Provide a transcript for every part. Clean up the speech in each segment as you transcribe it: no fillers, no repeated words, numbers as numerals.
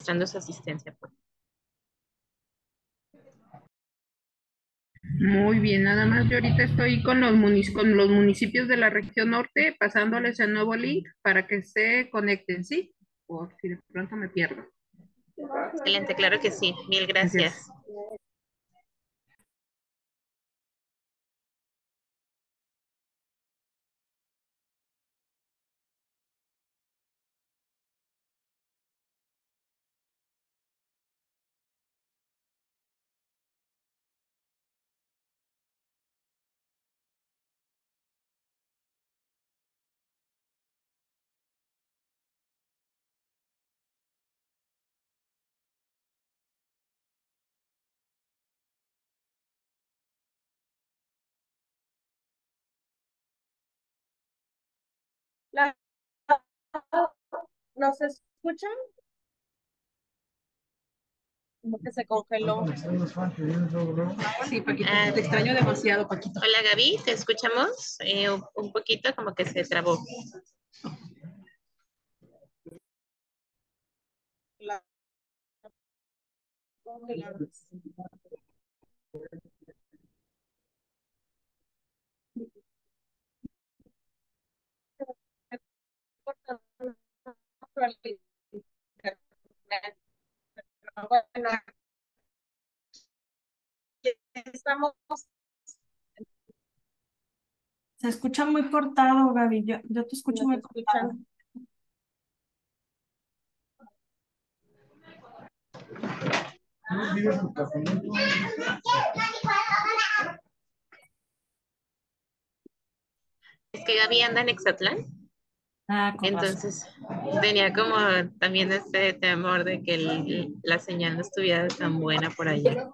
registrando su asistencia. Muy bien, nada más yo ahorita estoy con con los municipios de la región norte, pasándoles el nuevo link para que se conecten, ¿sí? Por si de pronto me pierdo. Excelente, claro que sí. Mil Gracias. gracias. La- ¿Nos escuchan? Como que se congeló. Sí, Paquito, Ah, te extraño demasiado, Paquito. hola Gaby, ¿te escuchamos? Un poquito como que se trabó. La- congelada. Bueno, estamos Se escucha muy cortado, Gaby. Yo te escucho nos muy cortado. escuchan. Es que Gaby anda en Exatlán, Ah, con razón. entonces tenía como también este temor de que la señal no estuviera tan buena por allá.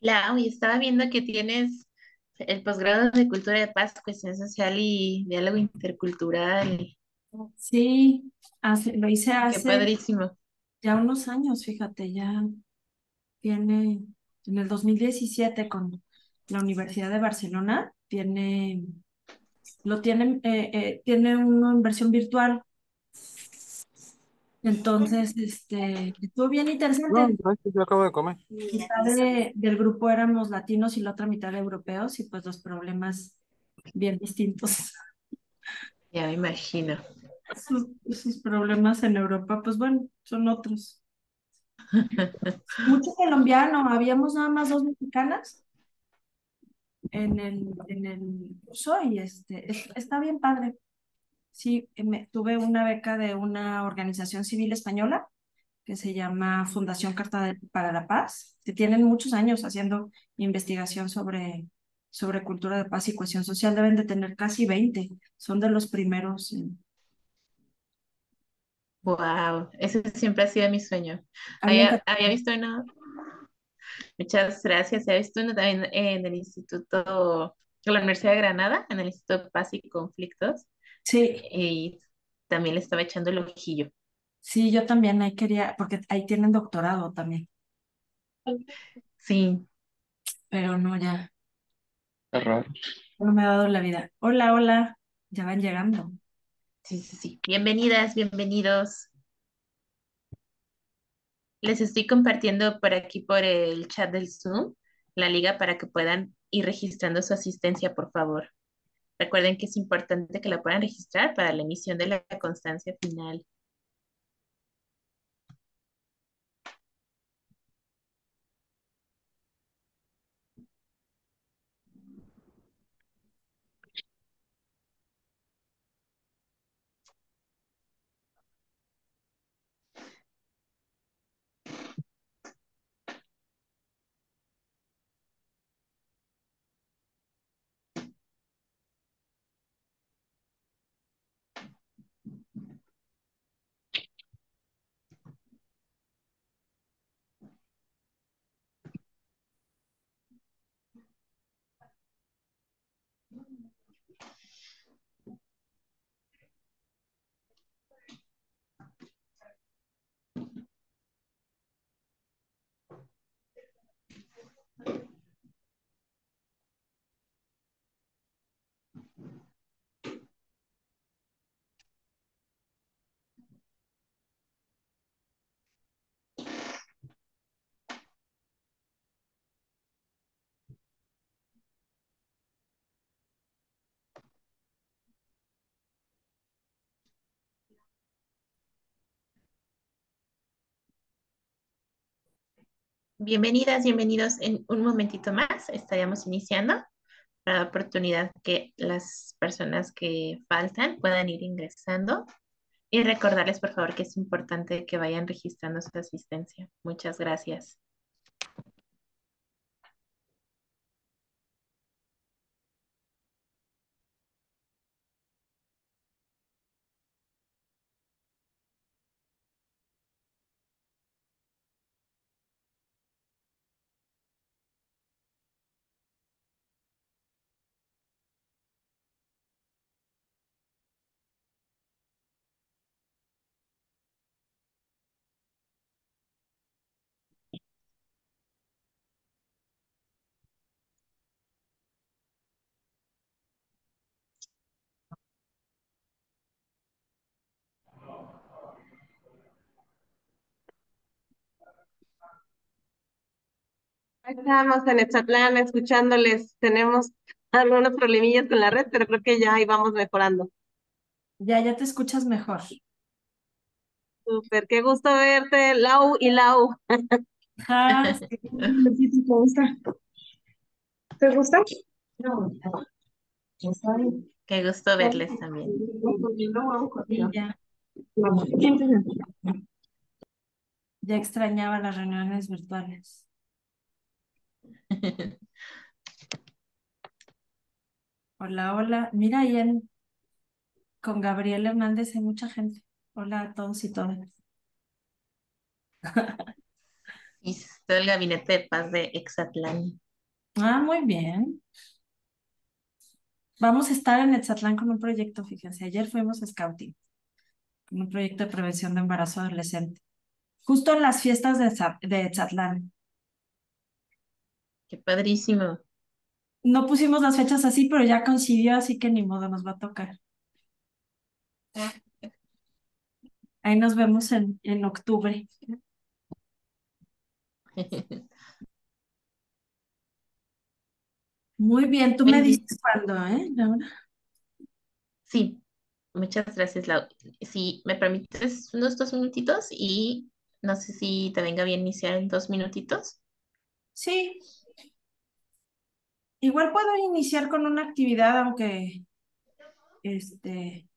Lau, y estaba viendo que tienes el posgrado de Cultura de Paz, Cohesión Social y Diálogo Intercultural. Sí, lo hice Qué hace padrísimo. ya unos años, fíjate, ya tiene, en el 2017 con la Universidad de Barcelona, tiene uno en versión virtual. Entonces, estuvo bien No, interesante. gracias, yo acabo de comer. Mitad del grupo éramos latinos y la otra mitad europeos y pues los problemas bien distintos. Ya me imagino. Sus problemas en Europa, pues bueno, son otros. Mucho colombiano, habíamos nada más dos mexicanas en el curso y está bien padre. Sí, tuve una beca de una organización civil española que se llama Fundación para la Paz, que tienen muchos años haciendo investigación sobre cultura de paz y cohesión social. Deben de tener casi 20. Son de los primeros. Wow, ese siempre ha sido mi sueño. A mí me Había, encanta. había visto uno, muchas gracias, había visto uno también en el Instituto, en la Universidad de Granada, en el Instituto de Paz y Conflictos, Sí, y también le estaba echando el ojillo. sí, yo también ahí quería, porque ahí tienen doctorado también, Sí, pero no, ya, Qué raro. no me ha dado la vida. Hola, hola, ya van llegando. sí, sí, sí. Bienvenidas, bienvenidos. Les estoy compartiendo por aquí por el chat del Zoom la liga para que puedan ir registrando su asistencia, por favor. Recuerden que es importante que la puedan registrar para la emisión de la constancia final. Bienvenidas, bienvenidos en un momentito más. Estaríamos iniciando para la oportunidad que las personas que faltan puedan ir ingresando y recordarles, por favor, que es importante que vayan registrando su asistencia. Muchas gracias. Estamos en Exatlán escuchándoles. Tenemos algunos problemillas con la red, pero creo que ya ahí vamos mejorando. Ya te escuchas mejor. Súper, qué gusto verte, Lau y Lau. Ja, sí. ¿Cómo está? ¿Te gusta? No, está bien. Qué gusto verles también. Sí, ya extrañaba las reuniones virtuales. Hola, hola. Mira, con Gabriel Hernández hay mucha gente. Hola a todos y todas. todo el gabinete de paz de Exatlán. Ah, muy bien. Vamos a estar en Etzatlán con un proyecto, fíjense. Ayer fuimos a Scouting, con un proyecto de prevención de embarazo adolescente. Justo en las fiestas de Etzatlán. Qué padrísimo. No pusimos las fechas así, pero ya coincidió, así que ni modo, nos va a tocar. Ahí nos vemos en octubre. Muy bien, tú me Muy bien. dices cuándo, ¿eh, Laura? Sí, muchas gracias, Lau. Si me permites unos 2 minutitos y no sé si te venga bien iniciar en 2 minutitos. Sí, igual puedo iniciar con una actividad, aunque, este,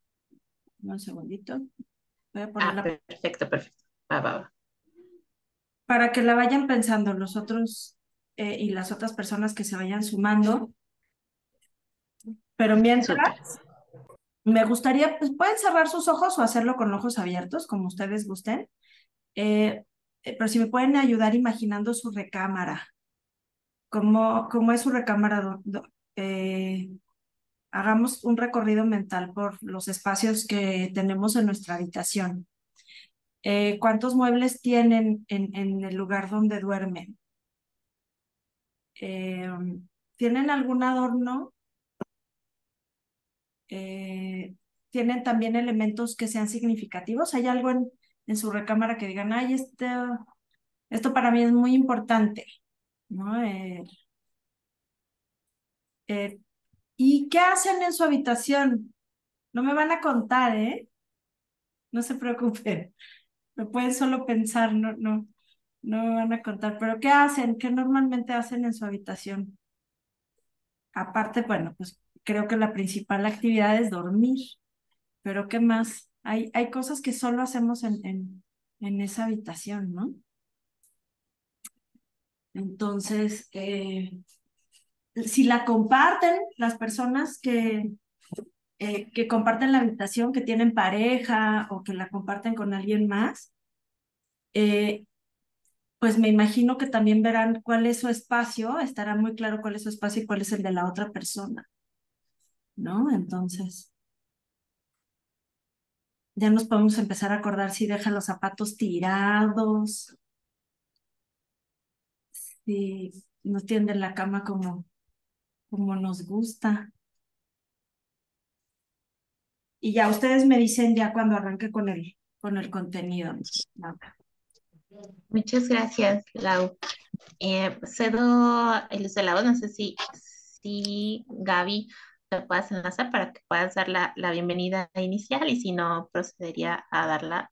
un segundito, voy a Ah, ponerla perfecto, perfecto. Va, va, va. para que la vayan pensando los otros y las otras personas que se vayan sumando. Pero Súper. mientras, me gustaría, pues pueden cerrar sus ojos o hacerlo con ojos abiertos, como ustedes gusten. Eh, pero si me pueden ayudar imaginando su recámara, cómo es su recámara. Hagamos un recorrido mental por los espacios que tenemos en nuestra habitación. ¿Cuántos muebles tienen en el lugar donde duermen? Eh, ¿Tienen algún adorno? Eh, ¿Tienen también elementos que sean significativos? ¿Hay algo en su recámara que digan, ay, esto para mí es muy importante, ¿no? Eh, ¿Y qué hacen en su habitación? No me van a contar, ¿eh? No se preocupen. Lo pueden solo pensar, no me van a contar. Pero ¿qué hacen? ¿Qué normalmente hacen en su habitación? Aparte, bueno, pues creo que la principal actividad es dormir. Pero ¿qué más? Hay cosas que solo hacemos en esa habitación, ¿no? Entonces, si la comparten, las personas que comparten la habitación, que tienen pareja o que la comparten con alguien más, eh, pues me imagino que también verán cuál es su espacio, estará muy claro cuál es su espacio y cuál es el de la otra persona, ¿no? Entonces, ya nos podemos empezar a acordar si deja los zapatos tirados, si no tiende la cama como nos gusta. Y ya ustedes me dicen ya cuando arranque con el contenido. Muchas gracias, Lau. Cedo el uso de la voz. No sé si Gaby te puedas enlazar para que puedas dar la bienvenida inicial y si no, procedería a darla.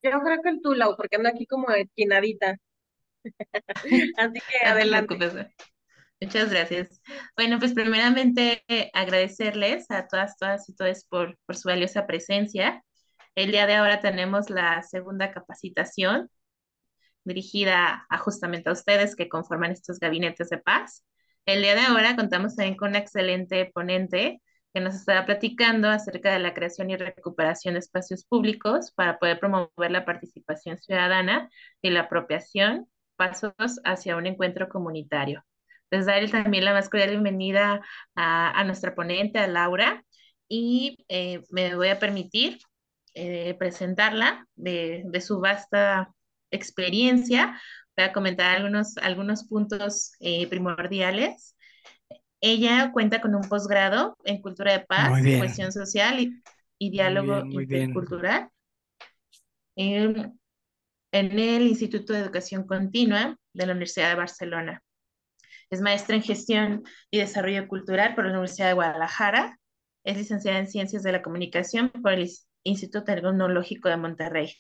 Yo creo que el Tulau, porque ando aquí como esquinadita. Así que No te adelante. preocupes. Muchas gracias. Bueno, pues primeramente agradecerles a todas y todos por su valiosa presencia. El día de ahora tenemos la segunda capacitación dirigida justamente a ustedes que conforman estos gabinetes de paz. El día de ahora contamos también con una excelente ponente que nos estará platicando acerca de la creación y recuperación de espacios públicos para poder promover la participación ciudadana y la apropiación, pasos hacia un encuentro comunitario. Les daré también la más cordial bienvenida a nuestra ponente, a Laura, y me voy a permitir presentarla de su vasta experiencia. Voy a comentar algunos puntos primordiales. Ella cuenta con un posgrado en cultura de Muy paz, cohesión bien, social y muy diálogo bien, muy bien. intercultural en, en el Instituto de Educación Continua de la Universidad de Barcelona. Es maestra en gestión y desarrollo cultural por la Universidad de Guadalajara. Es licenciada en Ciencias de la Comunicación por el Instituto Tecnológico de Monterrey.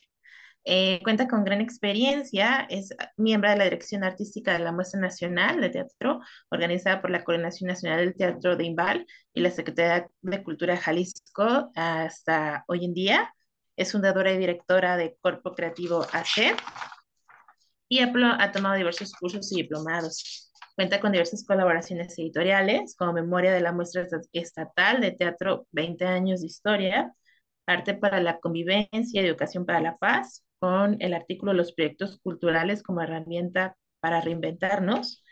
Cuenta con gran experiencia, es miembro de la dirección artística de la Muestra Nacional de Teatro, organizada por la Coordinación Nacional del Teatro de Imbal y la Secretaría de Cultura de Jalisco hasta hoy en día. Es fundadora y directora de Corpo Creativo AC y ha tomado diversos cursos y diplomados. Cuenta con diversas colaboraciones editoriales, como Memoria de la Muestra Estatal de Teatro 20 años de Historia, arte para la convivencia y educación para la paz, con el artículo Los proyectos culturales como herramienta para reinventarnos.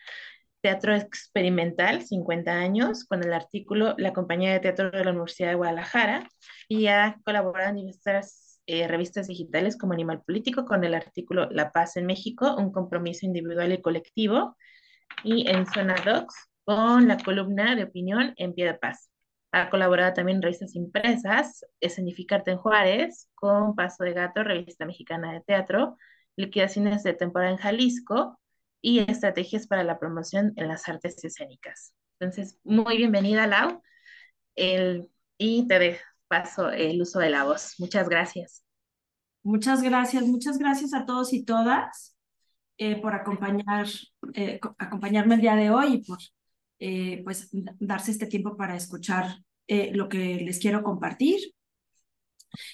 Teatro experimental, 50 años, con el artículo La Compañía de Teatro de la Universidad de Guadalajara, y ha colaborado en diversas revistas digitales como Animal Político con el artículo La Paz en México, un compromiso individual y colectivo, y en Zona Docs con la columna de opinión En Pie de Paz. Ha colaborado también en revistas impresas, Escenificarte en Juárez, con Paso de Gato, Revista Mexicana de Teatro, Liquidaciones de Temporada en Jalisco y Estrategias para la Promoción en las Artes Escénicas. Entonces, muy bienvenida, Lau, y te paso el uso de la voz. Muchas gracias. Muchas gracias a todos y todas por acompañarme el día de hoy y por pues darse este tiempo para escuchar lo que les quiero compartir.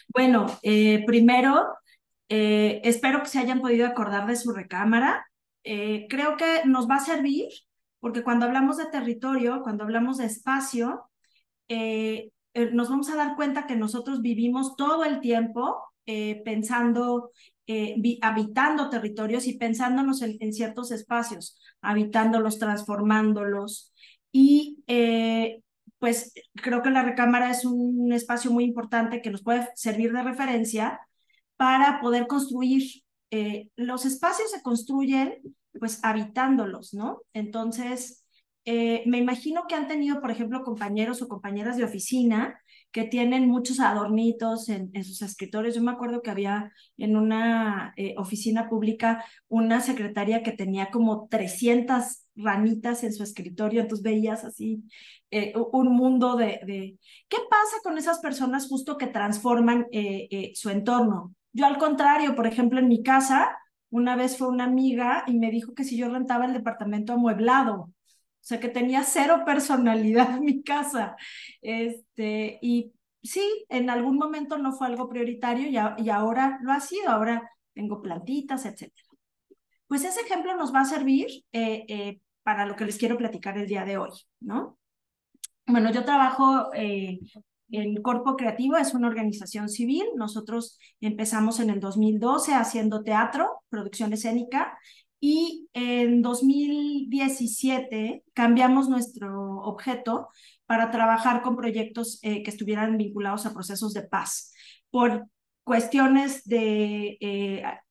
Bueno, primero, espero que se hayan podido acordar de su recámara. Creo que nos va a servir porque cuando hablamos de territorio, cuando hablamos de espacio, nos vamos a dar cuenta que nosotros vivimos todo el tiempo pensando, habitando territorios y pensándonos en ciertos espacios, habitándolos, transformándolos. Y pues creo que la recámara es un espacio muy importante que nos puede servir de referencia para poder construir. Los espacios se construyen pues habitándolos, ¿no? Entonces, me imagino que han tenido, por ejemplo, compañeros o compañeras de oficina que tienen muchos adornitos en sus escritorios. Yo me acuerdo que había en una oficina pública una secretaria que tenía como 300 ranitas en su escritorio, entonces veías así un mundo de... ¿Qué pasa con esas personas justo que transforman su entorno? Yo al contrario, por ejemplo, en mi casa, una vez fue una amiga y me dijo que si yo rentaba el departamento amueblado, o sea, que tenía cero personalidad en mi casa. Y sí, en algún momento no fue algo prioritario y ahora lo ha sido, ahora tengo plantitas, etcétera. Pues ese ejemplo nos va a servir para lo que les quiero platicar el día de hoy, ¿no? Bueno, yo trabajo en Corpo Creativo, es una organización civil. Nosotros empezamos en el 2012 haciendo teatro, producción escénica, y en 2017 cambiamos nuestro objeto para trabajar con proyectos que estuvieran vinculados a procesos de paz. Por cuestiones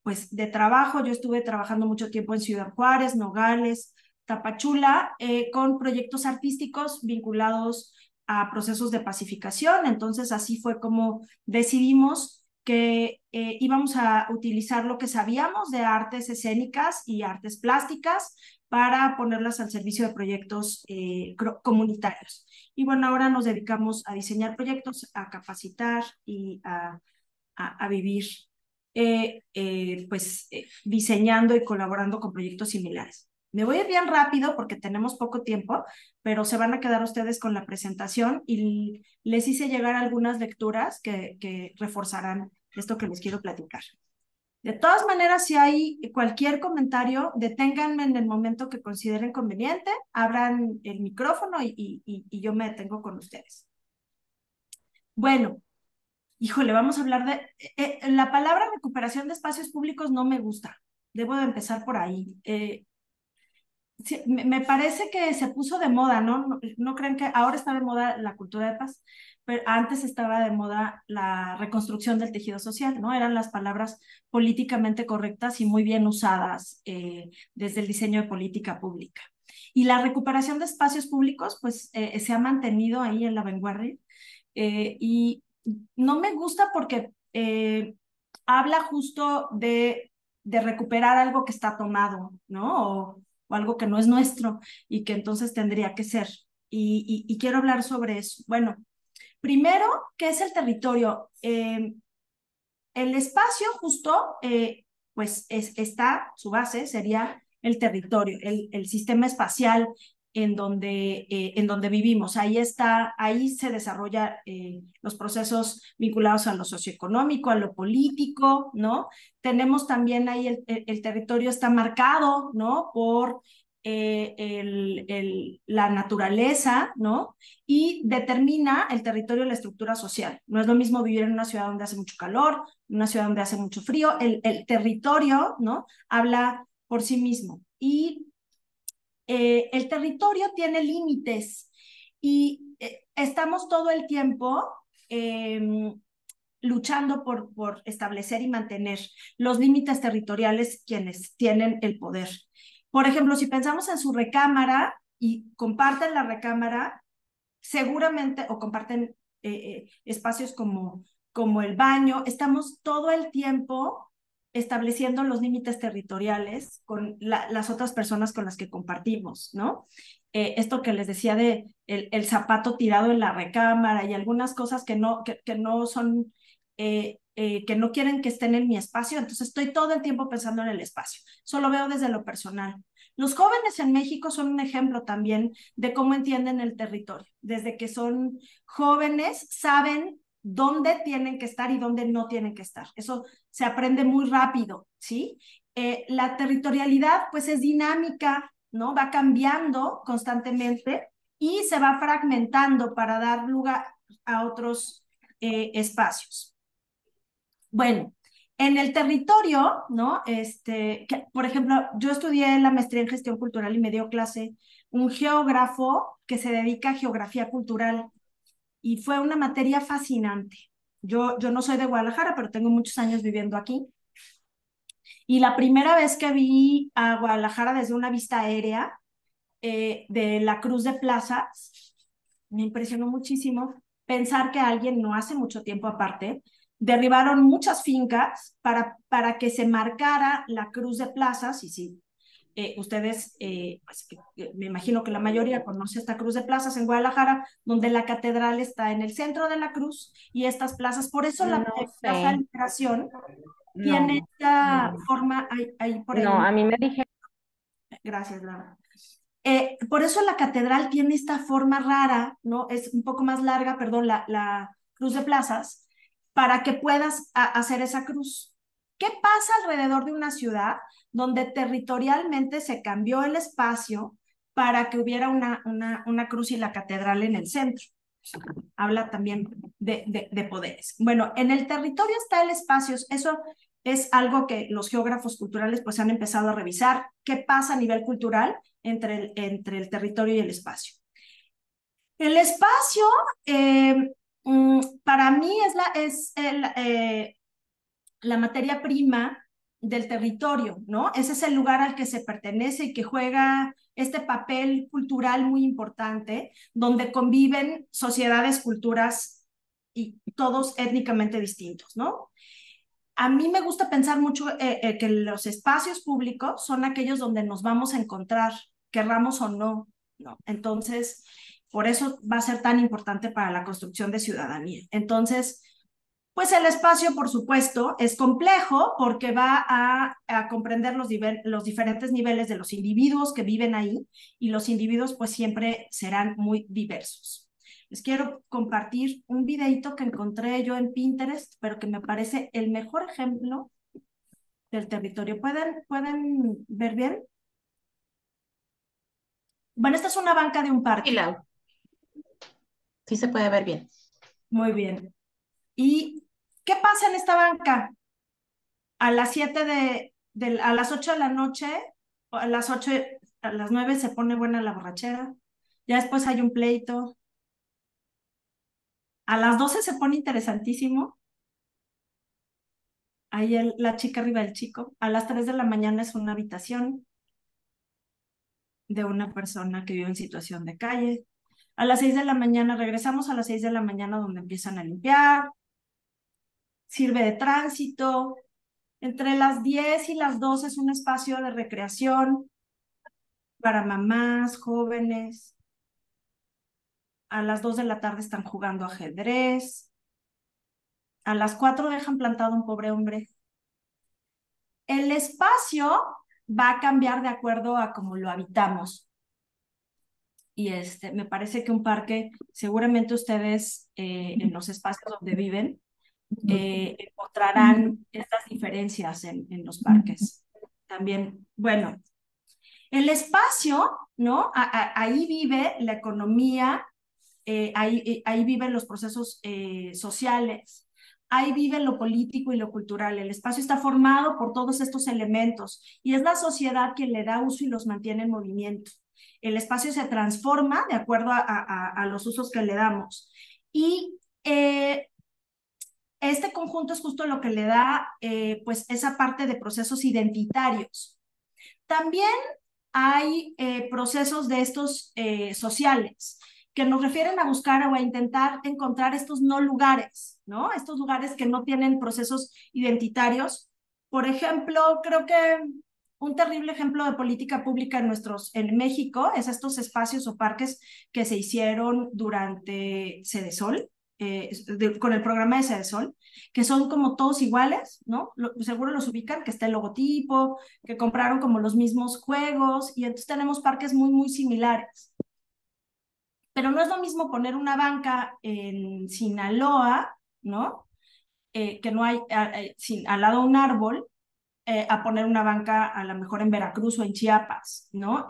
pues de trabajo, yo estuve trabajando mucho tiempo en Ciudad Juárez, Nogales, Tapachula, con proyectos artísticos vinculados a procesos de pacificación. Entonces, así fue como decidimos que íbamos a utilizar lo que sabíamos de artes escénicas y artes plásticas para ponerlas al servicio de proyectos comunitarios. Y bueno, ahora nos dedicamos a diseñar proyectos, a capacitar y a vivir diseñando y colaborando con proyectos similares. Me voy a ir bien rápido porque tenemos poco tiempo, pero se van a quedar ustedes con la presentación y les hice llegar algunas lecturas que reforzarán esto que les quiero platicar. De todas maneras, si hay cualquier comentario, deténganme en el momento que consideren conveniente, abran el micrófono y yo me detengo con ustedes. Bueno, híjole, vamos a hablar de... la palabra recuperación de espacios públicos no me gusta. Debo de empezar por ahí. Sí, me parece que se puso de moda, ¿no? No creen que ahora está de moda la cultura de paz, pero antes estaba de moda la reconstrucción del tejido social, ¿no? Eran las palabras políticamente correctas y muy bien usadas desde el diseño de política pública. Y la recuperación de espacios públicos, pues, se ha mantenido ahí en la vanguardia. Y no me gusta porque habla justo de recuperar algo que está tomado, ¿no? O algo que no es nuestro y que entonces tendría que ser. Y quiero hablar sobre eso. Bueno, primero, ¿qué es el territorio? El espacio justo, pues está, su base sería el territorio, el sistema espacial en donde vivimos. Ahí está, ahí se desarrollan los procesos vinculados a lo socioeconómico, a lo político, ¿no? Tenemos también ahí el territorio está marcado, ¿no? Por la naturaleza, ¿no? Y determina el territorio y la estructura social. No es lo mismo vivir en una ciudad donde hace mucho calor, en una ciudad donde hace mucho frío. El territorio, ¿no? Habla por sí mismo. Y el territorio tiene límites y estamos todo el tiempo luchando por establecer y mantener los límites territoriales quienes tienen el poder. Por ejemplo, si pensamos en su recámara y comparten la recámara, seguramente, o comparten espacios como el baño, estamos todo el tiempo estableciendo los límites territoriales con las otras personas con las que compartimos, ¿no? Esto que les decía de el zapato tirado en la recámara y algunas cosas que no son, que no quieren que estén en mi espacio, entonces estoy todo el tiempo pensando en el espacio. Eso lo veo desde lo personal. Los jóvenes en México son un ejemplo también de cómo entienden el territorio. Desde que son jóvenes, saben dónde tienen que estar y dónde no tienen que estar. Eso se aprende muy rápido, ¿sí? La territorialidad, pues, es dinámica, ¿no? Va cambiando constantemente y se va fragmentando para dar lugar a otros espacios. Bueno, en el territorio, ¿no? Por ejemplo, yo estudié la maestría en gestión cultural y me dio clase un geógrafo que se dedica a geografía cultural y fue una materia fascinante. Yo no soy de Guadalajara, pero tengo muchos años viviendo aquí. Y la primera vez que vi a Guadalajara desde una vista aérea de la Cruz de Plazas, me impresionó muchísimo pensar que alguien no hace mucho tiempo aparte derribaron muchas fincas para que se marcara la Cruz de Plazas, y sí, ustedes, pues, me imagino que la mayoría conoce esta Cruz de Plazas en Guadalajara, donde la catedral está en el centro de la cruz y estas plazas, por eso la No Plaza sé, Liberación no, tiene esta no, forma, ahí por ahí, no, a mí me dijeron, gracias, Laura. Por eso la catedral tiene esta forma rara, ¿no? Es un poco más larga, perdón, la Cruz de Plazas, para que puedas hacer esa cruz. ¿Qué pasa alrededor de una ciudad donde territorialmente se cambió el espacio para que hubiera una cruz y la catedral en el centro? Habla también de poderes. Bueno, en el territorio está el espacio, eso es algo que los geógrafos culturales pues han empezado a revisar, qué pasa a nivel cultural entre el territorio y el espacio. El espacio, para mí, la materia prima del territorio, ¿no? Ese es el lugar al que se pertenece y que juega este papel cultural muy importante, donde conviven sociedades, culturas y todos étnicamente distintos, ¿no? A mí me gusta pensar mucho que los espacios públicos son aquellos donde nos vamos a encontrar, querramos o no, ¿no? Entonces, por eso va a ser tan importante para la construcción de ciudadanía. Entonces, pues el espacio, por supuesto, es complejo porque va a comprender los diferentes niveles de los individuos que viven ahí y los individuos pues siempre serán muy diversos. Les quiero compartir un videito que encontré yo en Pinterest, pero que me parece el mejor ejemplo del territorio. ¿Pueden ver bien? Bueno, esta es una banca de un Y parque. sí se puede ver bien. Muy bien. ¿Y qué pasa en esta banca? A las 8 de la noche, o a las 8, a las 9 se pone buena la borrachera. Ya después hay un pleito. A las 12 se pone interesantísimo. Ahí la chica arriba del chico. A las 3 de la mañana es una habitación de una persona que vive en situación de calle. A las 6 de la mañana, regresamos a las 6 de la mañana donde empiezan a limpiar. Sirve de tránsito. Entre las 10 y las 12 es un espacio de recreación para mamás, jóvenes. A las 2 de la tarde están jugando ajedrez. A las 4 dejan plantado un pobre hombre. El espacio va a cambiar de acuerdo a cómo lo habitamos. Y me parece que un parque, seguramente ustedes en los espacios donde viven, encontrarán estas diferencias en los parques. También, bueno, El espacio, ¿no? Ahí vive la economía, ahí viven los procesos sociales, ahí vive lo político y lo cultural. El espacio está formado por todos estos elementos y es la sociedad quien le da uso y los mantiene en movimiento. El espacio se transforma de acuerdo a los usos que le damos. Y este conjunto es justo lo que le da pues esa parte de procesos identitarios. También hay procesos de estos sociales que nos refieren a buscar o a intentar encontrar estos no lugares, ¿no? Estos lugares que no tienen procesos identitarios. Por ejemplo, creo que un terrible ejemplo de política pública en México es estos espacios o parques que se hicieron durante Cedesol, con el programa de Cedesol, que son como todos iguales, ¿no? Seguro los ubican, que está el logotipo, que compraron como los mismos juegos, y entonces tenemos parques muy, muy similares. Pero no es lo mismo poner una banca en Sinaloa, ¿no? Que no hay al lado un árbol, a poner una banca a lo mejor en Veracruz o en Chiapas, ¿no?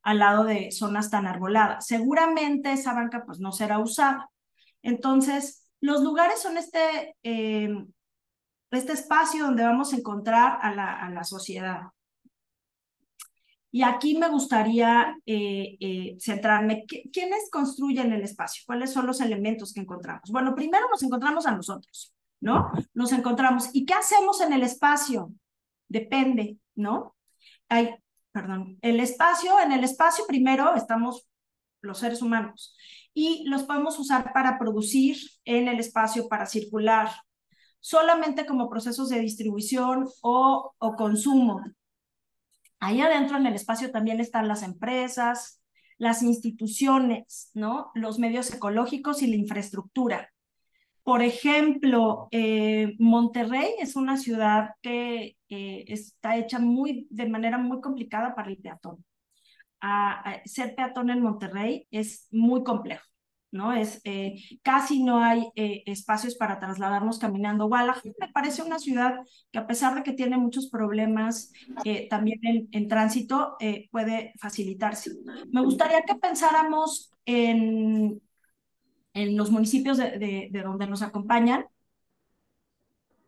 Al lado de zonas tan arboladas. Seguramente esa banca pues no será usada. Entonces, los lugares son este espacio donde vamos a encontrar a la sociedad. Y aquí me gustaría centrarme. ¿Quiénes construyen el espacio? ¿Cuáles son los elementos que encontramos? Bueno, primero nos encontramos a nosotros, ¿no? Nos encontramos. ¿Y qué hacemos en el espacio? Depende, ¿no? Hay, perdón, en el espacio primero estamos los seres humanos y los podemos usar para producir en el espacio, para circular, solamente como procesos de distribución o consumo. Ahí adentro en el espacio también están las empresas, las instituciones, ¿no? Los medios ecológicos y la infraestructura. Por ejemplo, Monterrey es una ciudad que está hecha de manera muy complicada para el peatón. Ser peatón en Monterrey es muy complejo, ¿no? Casi no hay espacios para trasladarnos caminando. Guadalajara me parece una ciudad que, a pesar de que tiene muchos problemas también en tránsito, puede facilitarse. Me gustaría que pensáramos en los municipios de donde nos acompañan.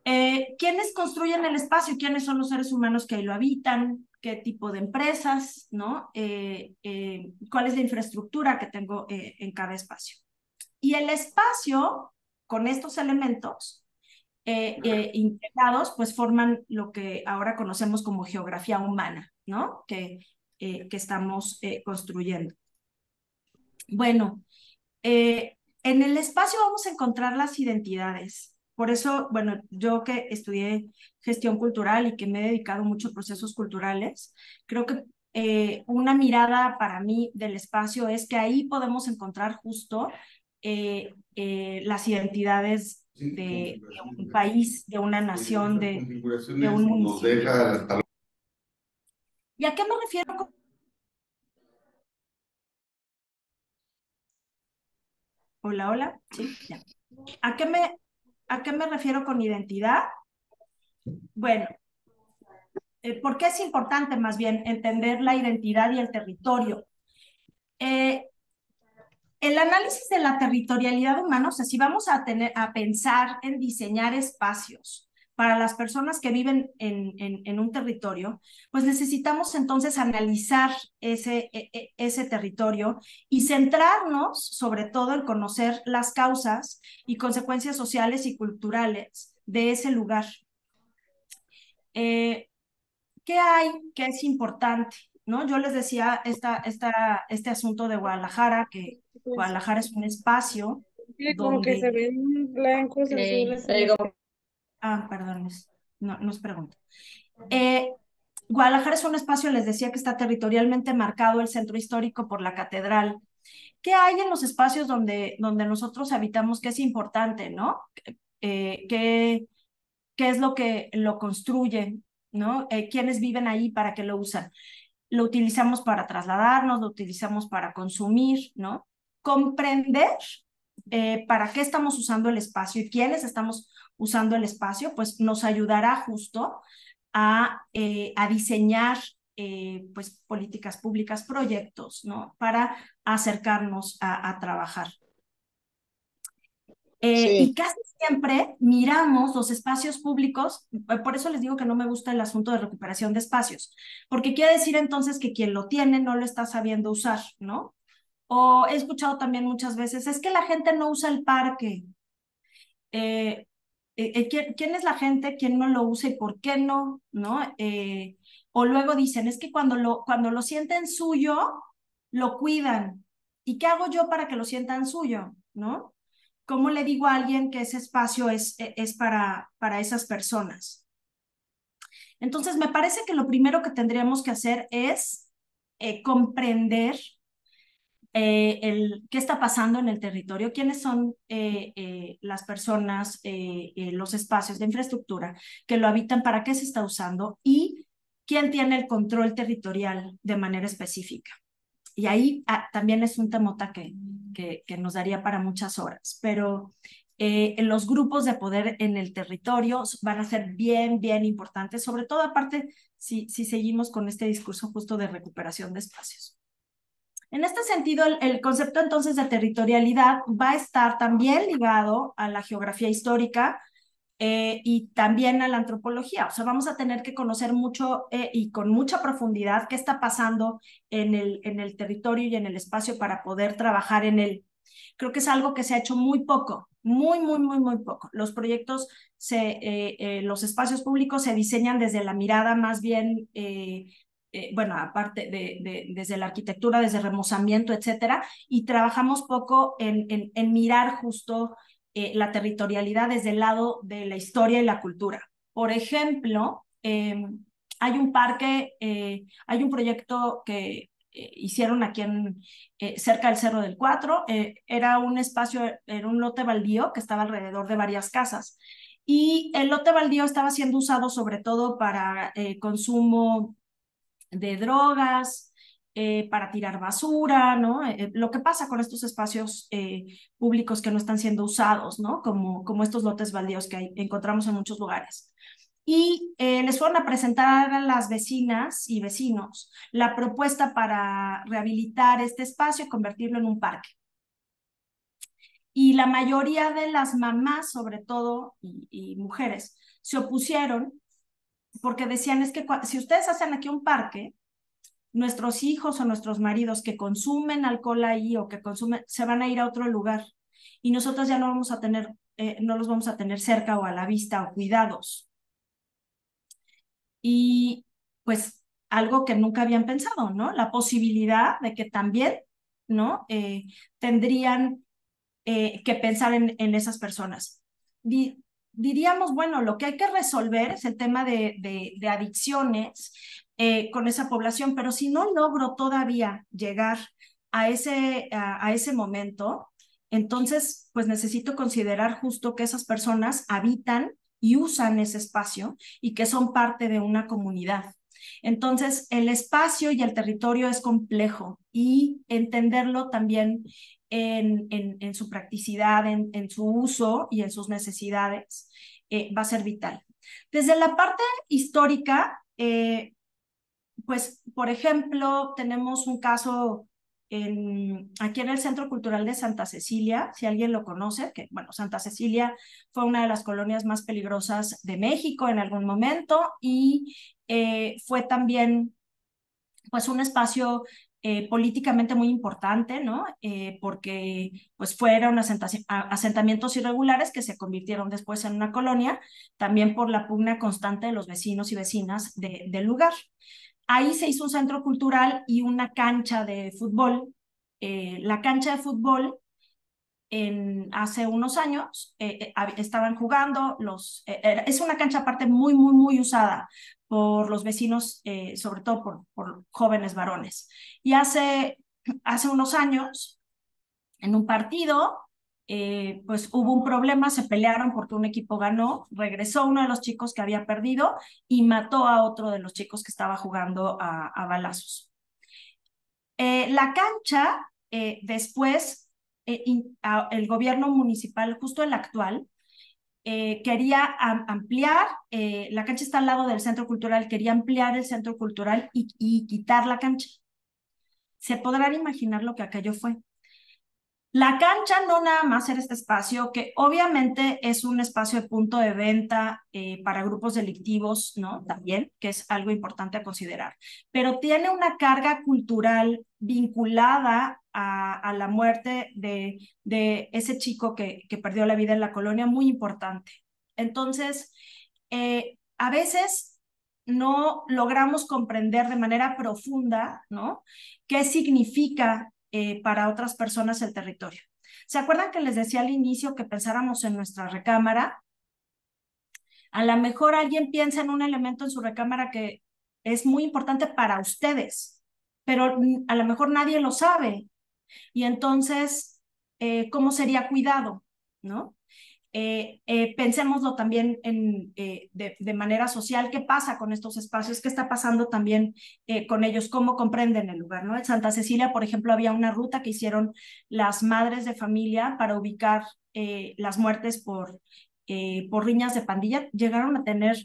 ¿Quiénes construyen el espacio? ¿Quiénes son los seres humanos que ahí lo habitan? ¿Qué tipo de empresas? ¿No? ¿Cuál es la infraestructura que tengo en cada espacio? Y el espacio, con estos elementos integrados, pues forman lo que ahora conocemos como geografía humana, ¿no? Que estamos construyendo. Bueno, en el espacio vamos a encontrar las identidades. Por eso, bueno, yo que estudié gestión cultural y que me he dedicado mucho a procesos culturales, creo que una mirada para mí del espacio es que ahí podemos encontrar justo las identidades de un país, de una nación, de un municipio. ¿Y a qué me refiero? Hola, hola. Sí, ya. ¿A qué me refiero con identidad? Bueno, ¿por qué es importante más bien entender la identidad y el territorio? El análisis de la territorialidad humana, o sea, si vamos a pensar en diseñar espacios para las personas que viven en un territorio, pues necesitamos entonces analizar ese territorio y centrarnos sobre todo en conocer las causas y consecuencias sociales y culturales de ese lugar. ¿Qué hay que es importante? ¿No? Yo les decía este asunto de Guadalajara, que Guadalajara es un espacio Como que se donde... ven blancos, azules. Perdón, no es pregunta. Guadalajara es un espacio, les decía, que está territorialmente marcado el centro histórico por la catedral. ¿Qué hay en los espacios donde nosotros habitamos que es importante, ¿no? ¿Qué es lo que lo construye, ¿no? ¿Quiénes viven ahí, para qué lo usan? Lo utilizamos para trasladarnos, lo utilizamos para consumir, ¿no? Comprender para qué estamos usando el espacio y quiénes estamos usando el espacio, pues nos ayudará justo a diseñar pues políticas públicas, proyectos, ¿no? Para acercarnos a trabajar. Y Sí, casi siempre miramos los espacios públicos, por eso les digo que no me gusta el asunto de recuperación de espacios, porque quiere decir entonces que quien lo tiene no lo está sabiendo usar, ¿no? O he escuchado también muchas veces, es que la gente no usa el parque. ¿Quién es la gente? ¿Quién no lo usa y por qué no? ¿No? O luego dicen, es que cuando lo sienten suyo, lo cuidan. ¿Y qué hago yo para que lo sientan suyo? ¿No? ¿Cómo le digo a alguien que ese espacio es para esas personas? Entonces, me parece que lo primero que tendríamos que hacer es comprender qué está pasando en el territorio, quiénes son las personas, los espacios de infraestructura que lo habitan, para qué se está usando y quién tiene el control territorial de manera específica. Y ahí también es un temota que nos daría para muchas horas, pero los grupos de poder en el territorio van a ser bien, bien importantes, sobre todo aparte si seguimos con este discurso justo de recuperación de espacios. En este sentido, el concepto entonces de territorialidad va a estar también ligado a la geografía histórica y también a la antropología. O sea, vamos a tener que conocer mucho y con mucha profundidad qué está pasando en el territorio y en el espacio para poder trabajar en él. Creo que es algo que se ha hecho muy poco, muy, muy, muy, muy poco. Los proyectos, los espacios públicos se diseñan desde la mirada más bien bueno, aparte desde la arquitectura, desde remozamiento, etcétera, y trabajamos poco en mirar justo la territorialidad desde el lado de la historia y la cultura. Por ejemplo, hay un parque, hay un proyecto que hicieron aquí cerca del Cerro del Cuatro, era un espacio, era un lote baldío que estaba alrededor de varias casas. Y el lote baldío estaba siendo usado sobre todo para consumo de drogas, para tirar basura, ¿no? Lo que pasa con estos espacios públicos que no están siendo usados, ¿no? Como estos lotes baldíos que encontramos en muchos lugares. Y les fueron a presentar a las vecinas y vecinos la propuesta para rehabilitar este espacio y convertirlo en un parque. Y la mayoría de las mamás, sobre todo, y mujeres, se opusieron porque decían, es que si ustedes hacen aquí un parque, nuestros hijos o nuestros maridos que consumen alcohol ahí o que consumen, se van a ir a otro lugar y nosotros ya no vamos a tener, no los vamos a tener cerca o a la vista o cuidados. Y pues algo que nunca habían pensado, ¿no? La posibilidad de que también, ¿no? Tendrían que pensar en esas personas. Diríamos, bueno, lo que hay que resolver es el tema de adicciones con esa población, pero si no logro todavía llegar a ese momento, entonces pues necesito considerar justo que esas personas habitan y usan ese espacio y que son parte de una comunidad. Entonces, el espacio y el territorio es complejo y entenderlo también en su practicidad, en su uso y en sus necesidades, va a ser vital. Desde la parte histórica, pues, por ejemplo, tenemos un caso aquí en el Centro Cultural de Santa Cecilia, si alguien lo conoce, que bueno, Santa Cecilia fue una de las colonias más peligrosas de México en algún momento y fue también pues un espacio políticamente muy importante, ¿no? Porque pues fueron asentamientos irregulares que se convirtieron después en una colonia, también por la pugna constante de los vecinos y vecinas del lugar. Ahí se hizo un centro cultural y una cancha de fútbol. La cancha de fútbol hace unos años estaban jugando, es una cancha aparte muy, muy, muy usada por los vecinos, sobre todo por jóvenes varones. Y hace unos años, en un partido, pues hubo un problema, se pelearon porque un equipo ganó, regresó uno de los chicos que había perdido y mató a otro de los chicos que estaba jugando a balazos. La cancha, después, el gobierno municipal, justo el actual, quería ampliar, la cancha está al lado del centro cultural, quería ampliar el centro cultural y quitar la cancha. Se podrán imaginar lo que aquello fue. La cancha no nada más era este espacio, que obviamente es un espacio de punto de venta para grupos delictivos, ¿no? También, que es algo importante a considerar, pero tiene una carga cultural vinculada a la muerte de ese chico que perdió la vida en la colonia, muy importante. Entonces, a veces no logramos comprender de manera profunda, ¿no? ¿Qué significa para otras personas el territorio? ¿Se acuerdan que les decía al inicio que pensáramos en nuestra recámara? A lo mejor alguien piensa en un elemento en su recámara que es muy importante para ustedes, pero a lo mejor nadie lo sabe. Y entonces, ¿cómo sería cuidado? ¿No? Pensémoslo también de manera social. ¿Qué pasa con estos espacios? ¿Qué está pasando también con ellos? ¿Cómo comprenden el lugar? ¿No? En Santa Cecilia, por ejemplo, había una ruta que hicieron las madres de familia para ubicar las muertes por riñas de pandilla. Llegaron a tener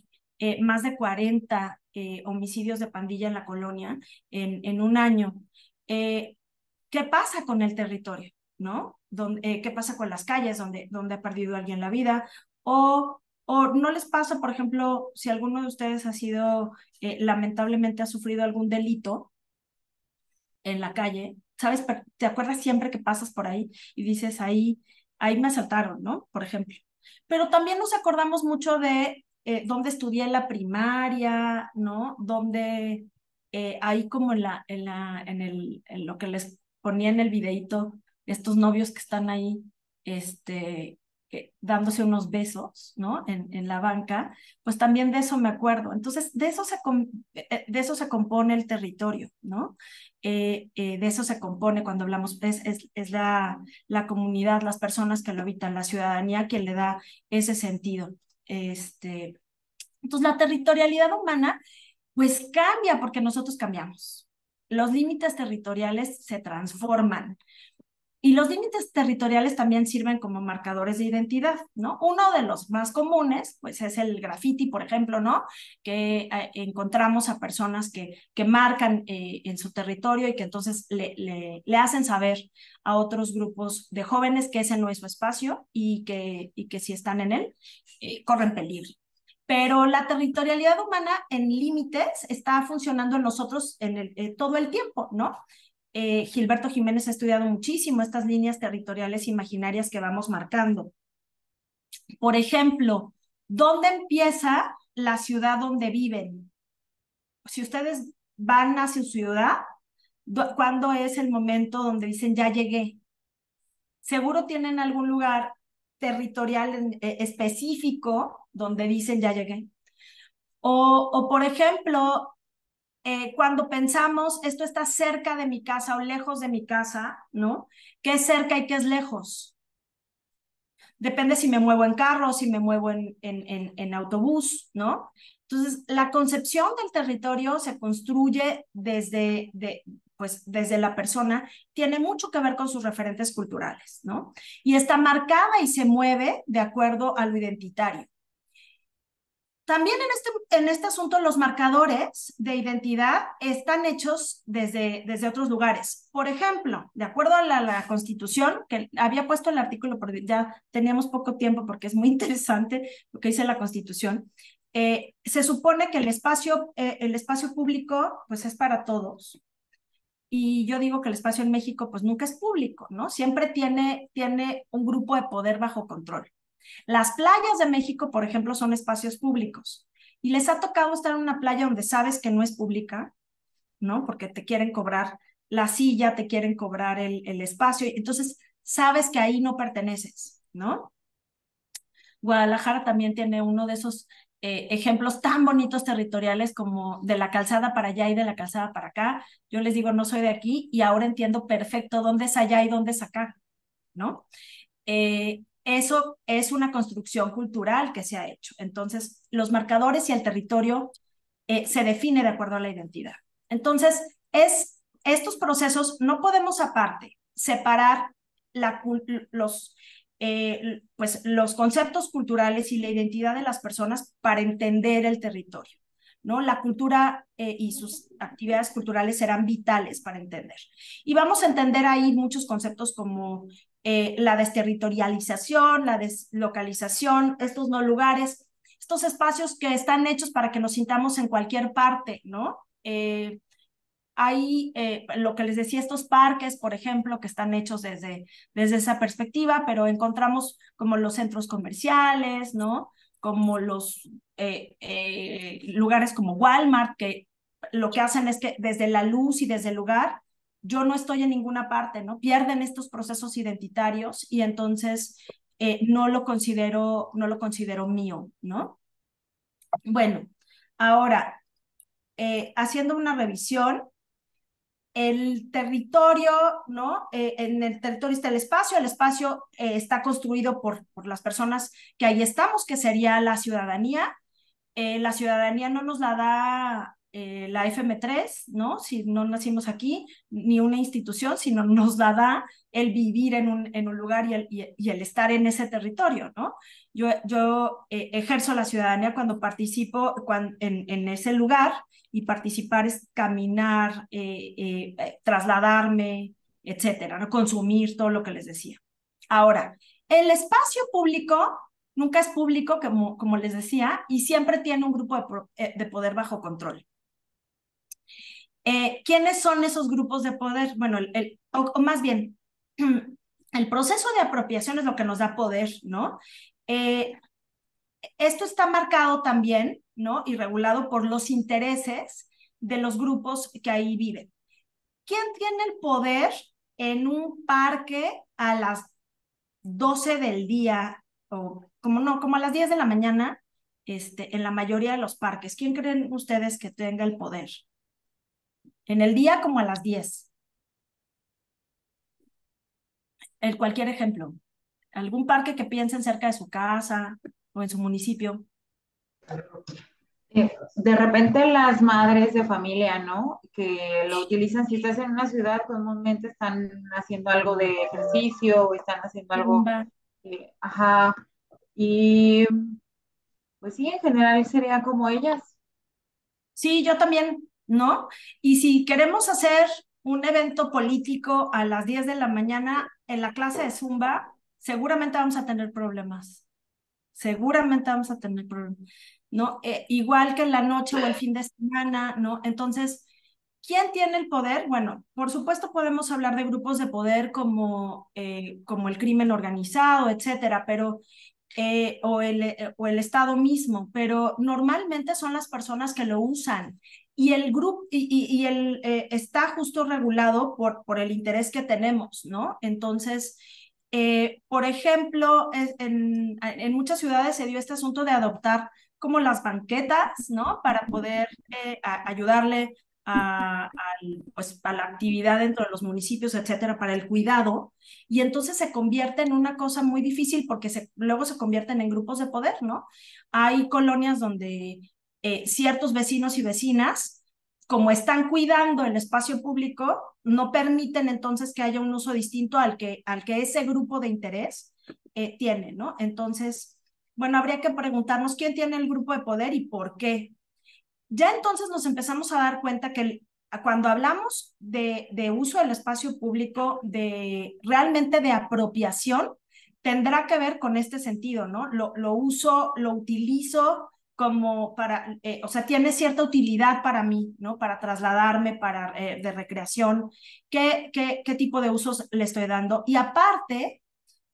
más de 40 homicidios de pandilla en la colonia en un año. ¿Qué pasa con el territorio? ¿No? ¿Qué pasa con las calles donde ha perdido alguien la vida? O no les pasa, por ejemplo, si alguno de ustedes ha sido, lamentablemente ha sufrido algún delito en la calle, ¿sabes? ¿Te acuerdas siempre que pasas por ahí y dices, ahí me asaltaron, ¿no? Por ejemplo. Pero también nos acordamos mucho de dónde estudié la primaria, ¿no? Donde ahí como en lo que les ponía en el videíto, estos novios que están ahí, dándose unos besos, ¿no? En la banca, pues también de eso me acuerdo. Entonces, de eso se compone el territorio, ¿no? De eso se compone cuando hablamos, es la comunidad, las personas que lo habitan, la ciudadanía quien le da ese sentido. Entonces, la territorialidad humana, pues cambia porque nosotros cambiamos. Los límites territoriales se transforman. Y los límites territoriales también sirven como marcadores de identidad, ¿no? Uno de los más comunes, pues es el graffiti, por ejemplo, ¿no? Que encontramos a personas que marcan en su territorio y que entonces le hacen saber a otros grupos de jóvenes que ese no es su espacio y que si están en él, corren peligro. Pero la territorialidad humana en límites está funcionando en nosotros todo el tiempo, ¿no? Gilberto Jiménez ha estudiado muchísimo estas líneas territoriales imaginarias que vamos marcando. Por ejemplo, ¿dónde empieza la ciudad donde viven? Si ustedes van a su ciudad, ¿cuándo es el momento donde dicen ya llegué? Seguro tienen algún lugar territorial específico donde dicen ya llegué. O por ejemplo, cuando pensamos esto está cerca de mi casa o lejos de mi casa, ¿no? ¿Qué es cerca y qué es lejos? Depende si me muevo en carro o si me muevo en autobús, ¿no? Entonces, la concepción del territorio se construye desde la persona, tiene mucho que ver con sus referentes culturales, ¿no? Y está marcada y se mueve de acuerdo a lo identitario. También en este asunto los marcadores de identidad están hechos desde otros lugares. Por ejemplo, de acuerdo a la Constitución, que había puesto el artículo, pero ya teníamos poco tiempo porque es muy interesante lo que dice la Constitución, se supone que el espacio público pues es para todos. Y yo digo que el espacio en México pues nunca es público, ¿no? Siempre tiene un grupo de poder bajo control. Las playas de México, por ejemplo, son espacios públicos. Y les ha tocado estar en una playa donde sabes que no es pública, ¿no? Porque te quieren cobrar la silla, te quieren cobrar el espacio. Entonces, sabes que ahí no perteneces, ¿no? Guadalajara también tiene uno de esos ejemplos tan bonitos territoriales como de la calzada para allá y de la calzada para acá. Yo les digo, no soy de aquí y ahora entiendo perfecto dónde es allá y dónde es acá, ¿no? Eso es una construcción cultural que se ha hecho. Entonces, los marcadores y el territorio se define de acuerdo a la identidad. Entonces, estos procesos no podemos aparte separar pues los conceptos culturales y la identidad de las personas para entender el territorio, ¿no? La cultura y sus actividades culturales serán vitales para entender. Y vamos a entender ahí muchos conceptos como la desterritorialización, la deslocalización, estos no lugares, estos espacios que están hechos para que nos sintamos en cualquier parte, ¿no? Hay lo que les decía, estos parques, por ejemplo, que están hechos desde esa perspectiva, pero encontramos como los centros comerciales, ¿no? Como los lugares como Walmart, que lo que hacen es que desde la luz y desde el lugar, yo no estoy en ninguna parte, ¿no? Pierden estos procesos identitarios y entonces no lo considero mío, ¿no? Bueno, ahora, haciendo una revisión, el territorio, ¿no? En el territorio está el espacio está construido por las personas que ahí estamos, que sería la ciudadanía. La ciudadanía no nos la da la FM3, ¿no? Si no nacimos aquí, ni una institución, sino nos la da el vivir en un lugar y el estar en ese territorio, ¿no? Yo ejerzo la ciudadanía cuando participo en ese lugar, y participar es caminar, trasladarme, etcétera, ¿no? Consumir todo lo que les decía. Ahora, el espacio público nunca es público, como les decía, y siempre tiene un grupo de poder bajo control. ¿Quiénes son esos grupos de poder? Bueno, o más bien, el proceso de apropiación es lo que nos da poder, ¿no? Esto está marcado también, ¿no? Y regulado por los intereses de los grupos que ahí viven. ¿Quién tiene el poder en un parque a las 12 del día, o como a las 10 de la mañana, en la mayoría de los parques? ¿Quién creen ustedes que tenga el poder? En el día como a las 10. Cualquier ejemplo. ¿Algún parque que piensen cerca de su casa o en su municipio? De repente las madres de familia, ¿no? Que lo utilizan, si estás en una ciudad, comúnmente están haciendo algo de ejercicio o están haciendo algo, Zumba. ajá, y pues sí, en general sería como ellas. Sí, yo también, ¿no? Y si queremos hacer un evento político a las 10 de la mañana en la clase de Zumba, seguramente vamos a tener problemas. Seguramente vamos a tener problemas, ¿no? Igual que en la noche o el fin de semana, ¿no? Entonces, ¿quién tiene el poder? Bueno, por supuesto podemos hablar de grupos de poder como el crimen organizado, etcétera, pero o el Estado mismo, pero normalmente son las personas que lo usan y el grupo está justo regulado por el interés que tenemos, ¿no? Entonces, por ejemplo, en muchas ciudades se dio este asunto de adoptar como las banquetas, ¿no? Para poder ayudarle pues, a la actividad dentro de los municipios, etcétera, para el cuidado, y entonces se convierte en una cosa muy difícil porque luego se convierten en grupos de poder, ¿no? Hay colonias donde ciertos vecinos y vecinas, como están cuidando el espacio público, no permiten entonces que haya un uso distinto al que ese grupo de interés tiene, ¿no? Entonces, bueno, habría que preguntarnos quién tiene el grupo de poder y por qué. Ya entonces nos empezamos a dar cuenta que cuando hablamos de uso del espacio público, realmente de apropiación, tendrá que ver con este sentido, ¿no? Lo uso, lo utilizo como o sea, tiene cierta utilidad para mí, ¿no? Para trasladarme, de recreación. ¿Qué tipo de usos le estoy dando? Y aparte,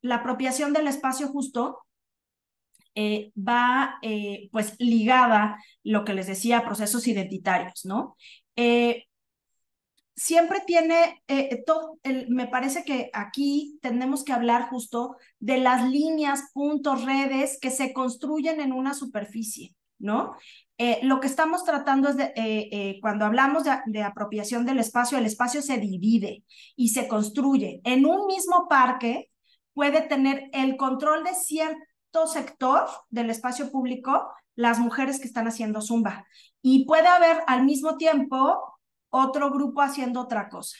la apropiación del espacio justo va pues ligada, lo que les decía, a procesos identitarios, ¿no? Siempre tiene, me parece que aquí tenemos que hablar justo de las líneas, puntos, redes que se construyen en una superficie, ¿no? Lo que estamos tratando es cuando hablamos de apropiación del espacio, el espacio se divide y se construye. En un mismo parque puede tener el control de cierto sector del espacio público las mujeres que están haciendo Zumba. Y puede haber al mismo tiempo otro grupo haciendo otra cosa.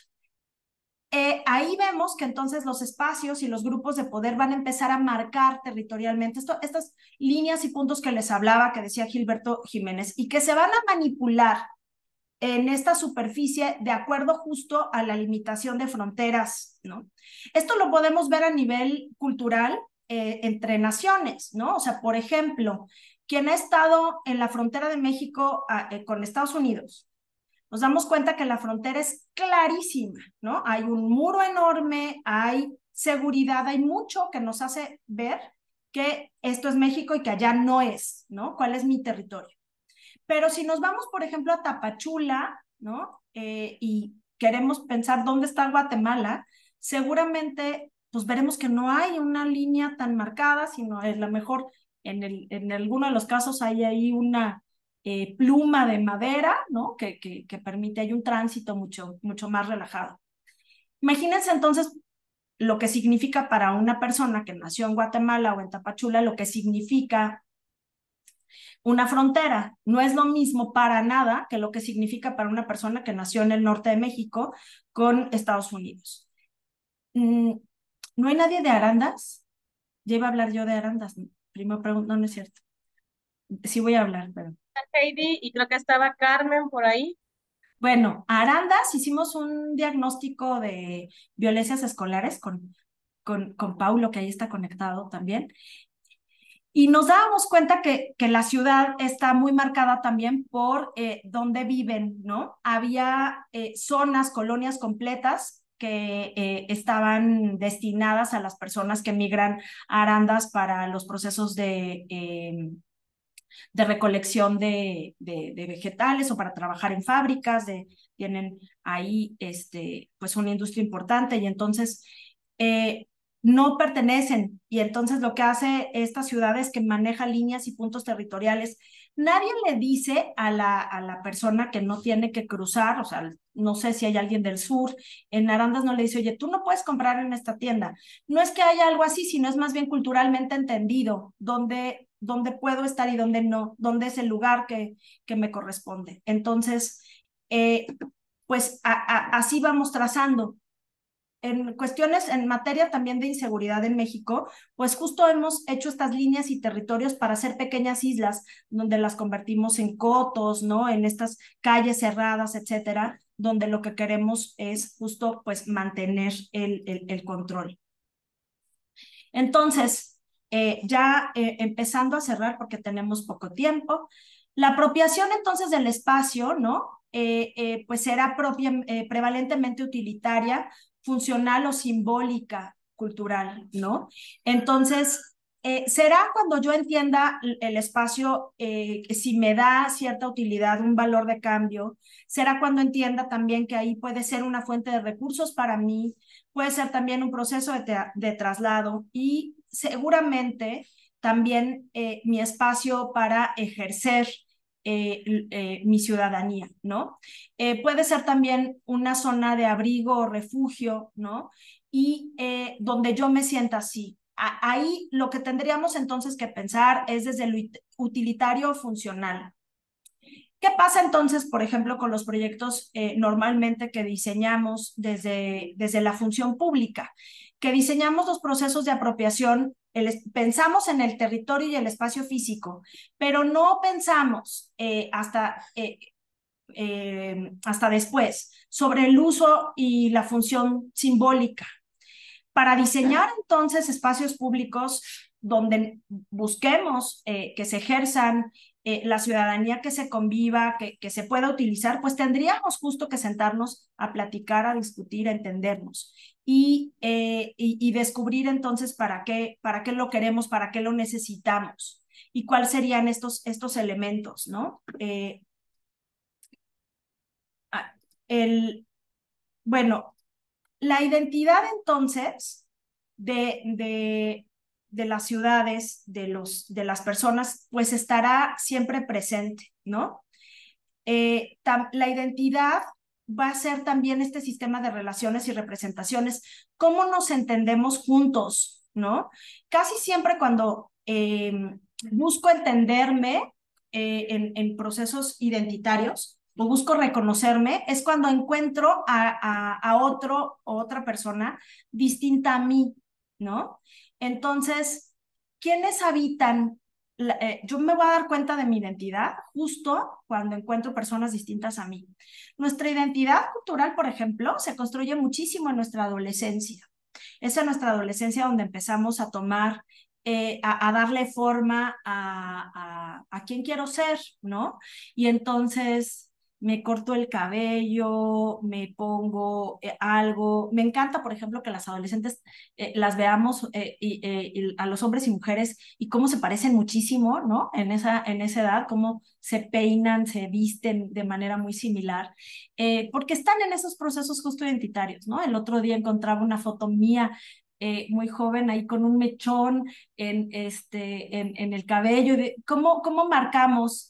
ahí vemos que entonces los espacios y los grupos de poder van a empezar a marcar territorialmente estas líneas y puntos que les hablaba, que decía Gilberto Jiménez, y que se van a manipular en esta superficie de acuerdo justo a la limitación de fronteras, ¿no? Esto lo podemos ver a nivel cultural entre naciones, ¿no? O sea, por ejemplo, quien ha estado en la frontera de México con Estados Unidos, nos damos cuenta que la frontera es clarísima, ¿no? Hay un muro enorme, hay seguridad, hay mucho que nos hace ver que esto es México y que allá no es, ¿no? ¿Cuál es mi territorio? Pero si nos vamos, por ejemplo, a Tapachula, ¿no? Y queremos pensar dónde está Guatemala, seguramente pues veremos que no hay una línea tan marcada, sino a lo mejor en alguno de los casos hay ahí una pluma de madera, ¿no? Que permite, hay un tránsito mucho más relajado. Imagínense entonces lo que significa para una persona que nació en Guatemala o en Tapachula, lo que significa una frontera. No es lo mismo para nada que lo que significa para una persona que nació en el norte de México con Estados Unidos. ¿No hay nadie de Arandas? Ya iba a hablar yo de Arandas. Primero pregunto, no es cierto. Sí voy a hablar, pero... Heidi, y creo que estaba Carmen por ahí. Bueno, Arandas hicimos un diagnóstico de violencias escolares con Paulo, que ahí está conectado también. Y nos dábamos cuenta que la ciudad está muy marcada también por dónde viven, ¿no? Había zonas, colonias completas que estaban destinadas a las personas que migran a Arandas para los procesos de recolección de vegetales o para trabajar en fábricas, tienen ahí pues una industria importante y entonces no pertenecen. Y entonces lo que hace esta ciudad es que maneja líneas y puntos territoriales. Nadie le dice a la persona que no tiene que cruzar, o sea, no sé si hay alguien del sur, en Arandas no le dice, oye, tú no puedes comprar en esta tienda. No es que haya algo así, sino es más bien culturalmente entendido, dónde puedo estar y dónde no, dónde es el lugar que me corresponde. Entonces, pues así vamos trazando. En cuestiones, en materia también de inseguridad en México, pues justo hemos hecho estas líneas y territorios para hacer pequeñas islas, donde las convertimos en cotos, ¿no? En estas calles cerradas, etcétera, donde lo que queremos es justo, pues, mantener el control. Entonces, ya empezando a cerrar porque tenemos poco tiempo, la apropiación entonces del espacio, ¿no? Pues será prevalentemente utilitaria, funcional o simbólica, cultural, ¿no? Entonces, será cuando yo entienda el espacio, si me da cierta utilidad, un valor de cambio, será cuando entienda también que ahí puede ser una fuente de recursos para mí, puede ser también un proceso de traslado y seguramente también mi espacio para ejercer mi ciudadanía, ¿no? Puede ser también una zona de abrigo o refugio, ¿no? Y donde yo me sienta así. Ahí lo que tendríamos entonces que pensar es desde lo utilitario o funcional. ¿Qué pasa entonces, por ejemplo, con los proyectos normalmente que diseñamos desde la función pública? Que diseñamos los procesos de apropiación, pensamos en el territorio y el espacio físico, pero no pensamos hasta después sobre el uso y la función simbólica. Para diseñar entonces espacios públicos donde busquemos que se ejerzan la ciudadanía, que se conviva, que se pueda utilizar, pues tendríamos justo que sentarnos a platicar, a discutir, a entendernos y descubrir entonces para qué lo queremos, para qué lo necesitamos y cuáles serían estos elementos, ¿no? Bueno, la identidad entonces de las ciudades, de las personas, pues estará siempre presente, ¿no? La identidad va a ser también este sistema de relaciones y representaciones, cómo nos entendemos juntos, ¿no? Casi siempre cuando busco entenderme en procesos identitarios, o busco reconocerme, es cuando encuentro a otro o otra persona distinta a mí, ¿no? Entonces, ¿quiénes habitan? Yo me voy a dar cuenta de mi identidad justo cuando encuentro personas distintas a mí. Nuestra identidad cultural, por ejemplo, se construye muchísimo en nuestra adolescencia. Es en nuestra adolescencia donde empezamos a tomar, a darle forma a quién quiero ser, ¿no? Y entonces me corto el cabello, me pongo algo. Me encanta, por ejemplo, que las adolescentes las veamos y a los hombres y mujeres y cómo se parecen muchísimo, ¿no? En esa edad, cómo se peinan, se visten de manera muy similar, porque están en esos procesos justo identitarios, ¿no? El otro día encontraba una foto mía muy joven ahí con un mechón en el cabello, cómo marcamos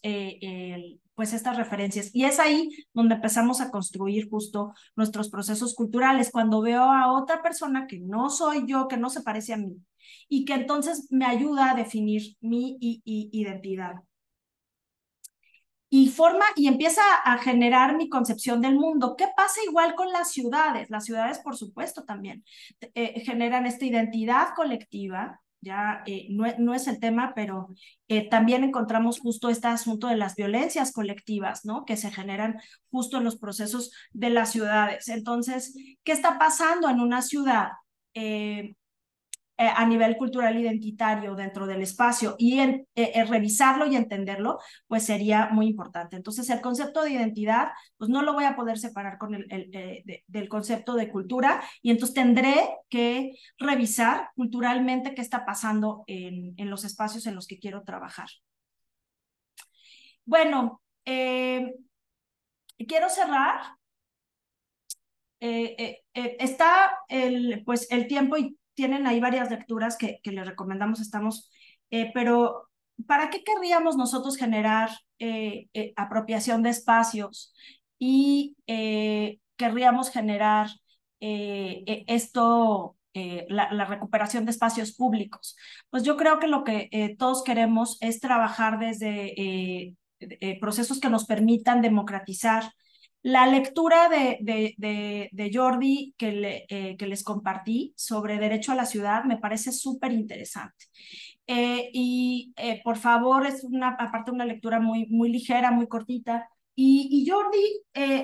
pues estas referencias. Y es ahí donde empezamos a construir justo nuestros procesos culturales, cuando veo a otra persona que no soy yo, que no se parece a mí, y que entonces me ayuda a definir mi identidad. Y forma y empieza a generar mi concepción del mundo. ¿Qué pasa igual con las ciudades? Las ciudades, por supuesto, también generan esta identidad colectiva. Ya no es el tema, pero también encontramos justo este asunto de las violencias colectivas, ¿no? Que se generan justo en los procesos de las ciudades. Entonces, ¿qué está pasando en una ciudad? A nivel cultural identitario dentro del espacio y revisarlo y entenderlo, pues sería muy importante. Entonces, el concepto de identidad, pues no lo voy a poder separar con del concepto de cultura y entonces tendré que revisar culturalmente qué está pasando en los espacios en los que quiero trabajar. Bueno, quiero cerrar. Está pues el tiempo y tienen ahí varias lecturas que les recomendamos, pero ¿para qué querríamos nosotros generar apropiación de espacios y querríamos generar la recuperación de espacios públicos? Pues yo creo que lo que todos queremos es trabajar desde procesos que nos permitan democratizar la lectura de Jordi que les compartí sobre derecho a la ciudad me parece súper interesante. Por favor, aparte una lectura muy ligera, muy cortita. Y Jordi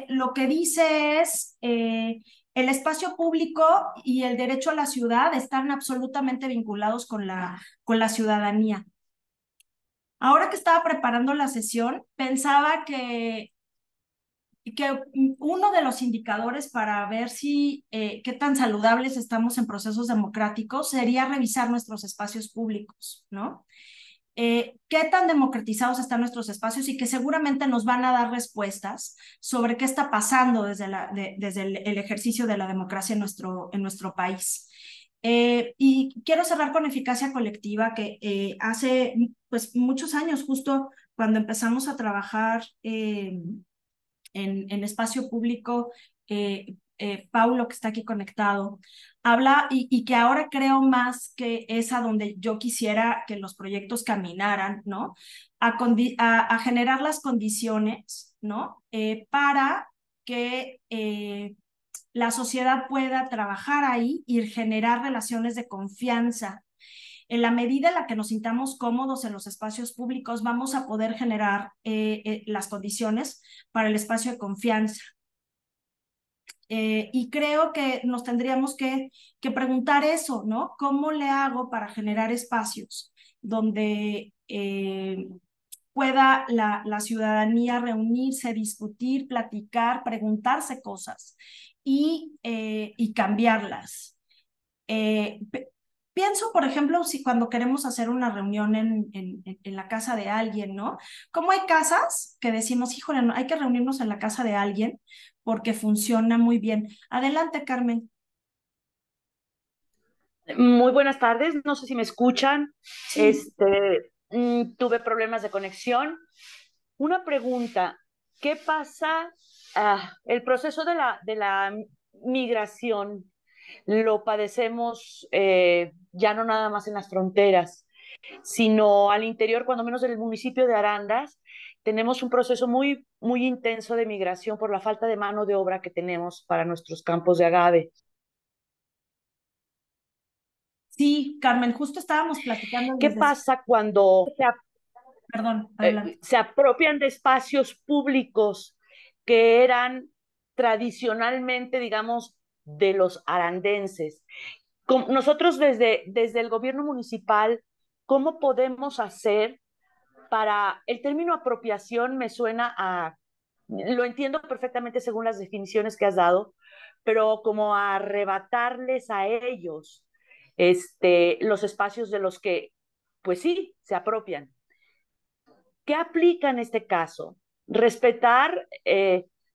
lo que dice es, el espacio público y el derecho a la ciudad están absolutamente vinculados con la ciudadanía. Ahora que estaba preparando la sesión, pensaba que uno de los indicadores para ver qué tan saludables estamos en procesos democráticos sería revisar nuestros espacios públicos, ¿no? Qué tan democratizados están nuestros espacios y que seguramente nos van a dar respuestas sobre qué está pasando desde el ejercicio de la democracia en nuestro país. Y quiero cerrar con eficacia colectiva, que hace pues muchos años, justo cuando empezamos a trabajar en espacio público, Paulo, que está aquí conectado, habla y que ahora creo más que es a donde yo quisiera que los proyectos caminaran, ¿no? A generar las condiciones, ¿no? Para que la sociedad pueda trabajar ahí y generar relaciones de confianza. En la medida en la que nos sintamos cómodos en los espacios públicos, vamos a poder generar las condiciones para el espacio de confianza. Y creo que nos tendríamos que preguntar eso, ¿no? ¿Cómo le hago para generar espacios donde pueda la ciudadanía reunirse, discutir, platicar, preguntarse cosas y cambiarlas? Pienso, por ejemplo, si cuando queremos hacer una reunión en la casa de alguien, ¿no? Como hay casas que decimos, híjole, no, hay que reunirnos en la casa de alguien porque funciona muy bien. Adelante, Carmen. Muy buenas tardes, no sé si me escuchan. Sí. Tuve problemas de conexión. Una pregunta, ¿qué pasa? El proceso de la migración lo padecemos ya no nada más en las fronteras, sino al interior, cuando menos del municipio de Arandas, tenemos un proceso muy, muy intenso de migración por la falta de mano de obra que tenemos para nuestros campos de agave. Sí, Carmen, justo estábamos platicando ¿Qué desde... pasa cuando Perdón, adelante. se apropian de espacios públicos que eran tradicionalmente, digamos, de los arandenses? Nosotros desde el gobierno municipal, ¿cómo podemos hacer para... El término apropiación me suena a... Lo entiendo perfectamente según las definiciones que has dado, pero como a arrebatarles a ellos los espacios de los que, pues sí, se apropian. ¿Qué aplica en este caso? ¿Respetar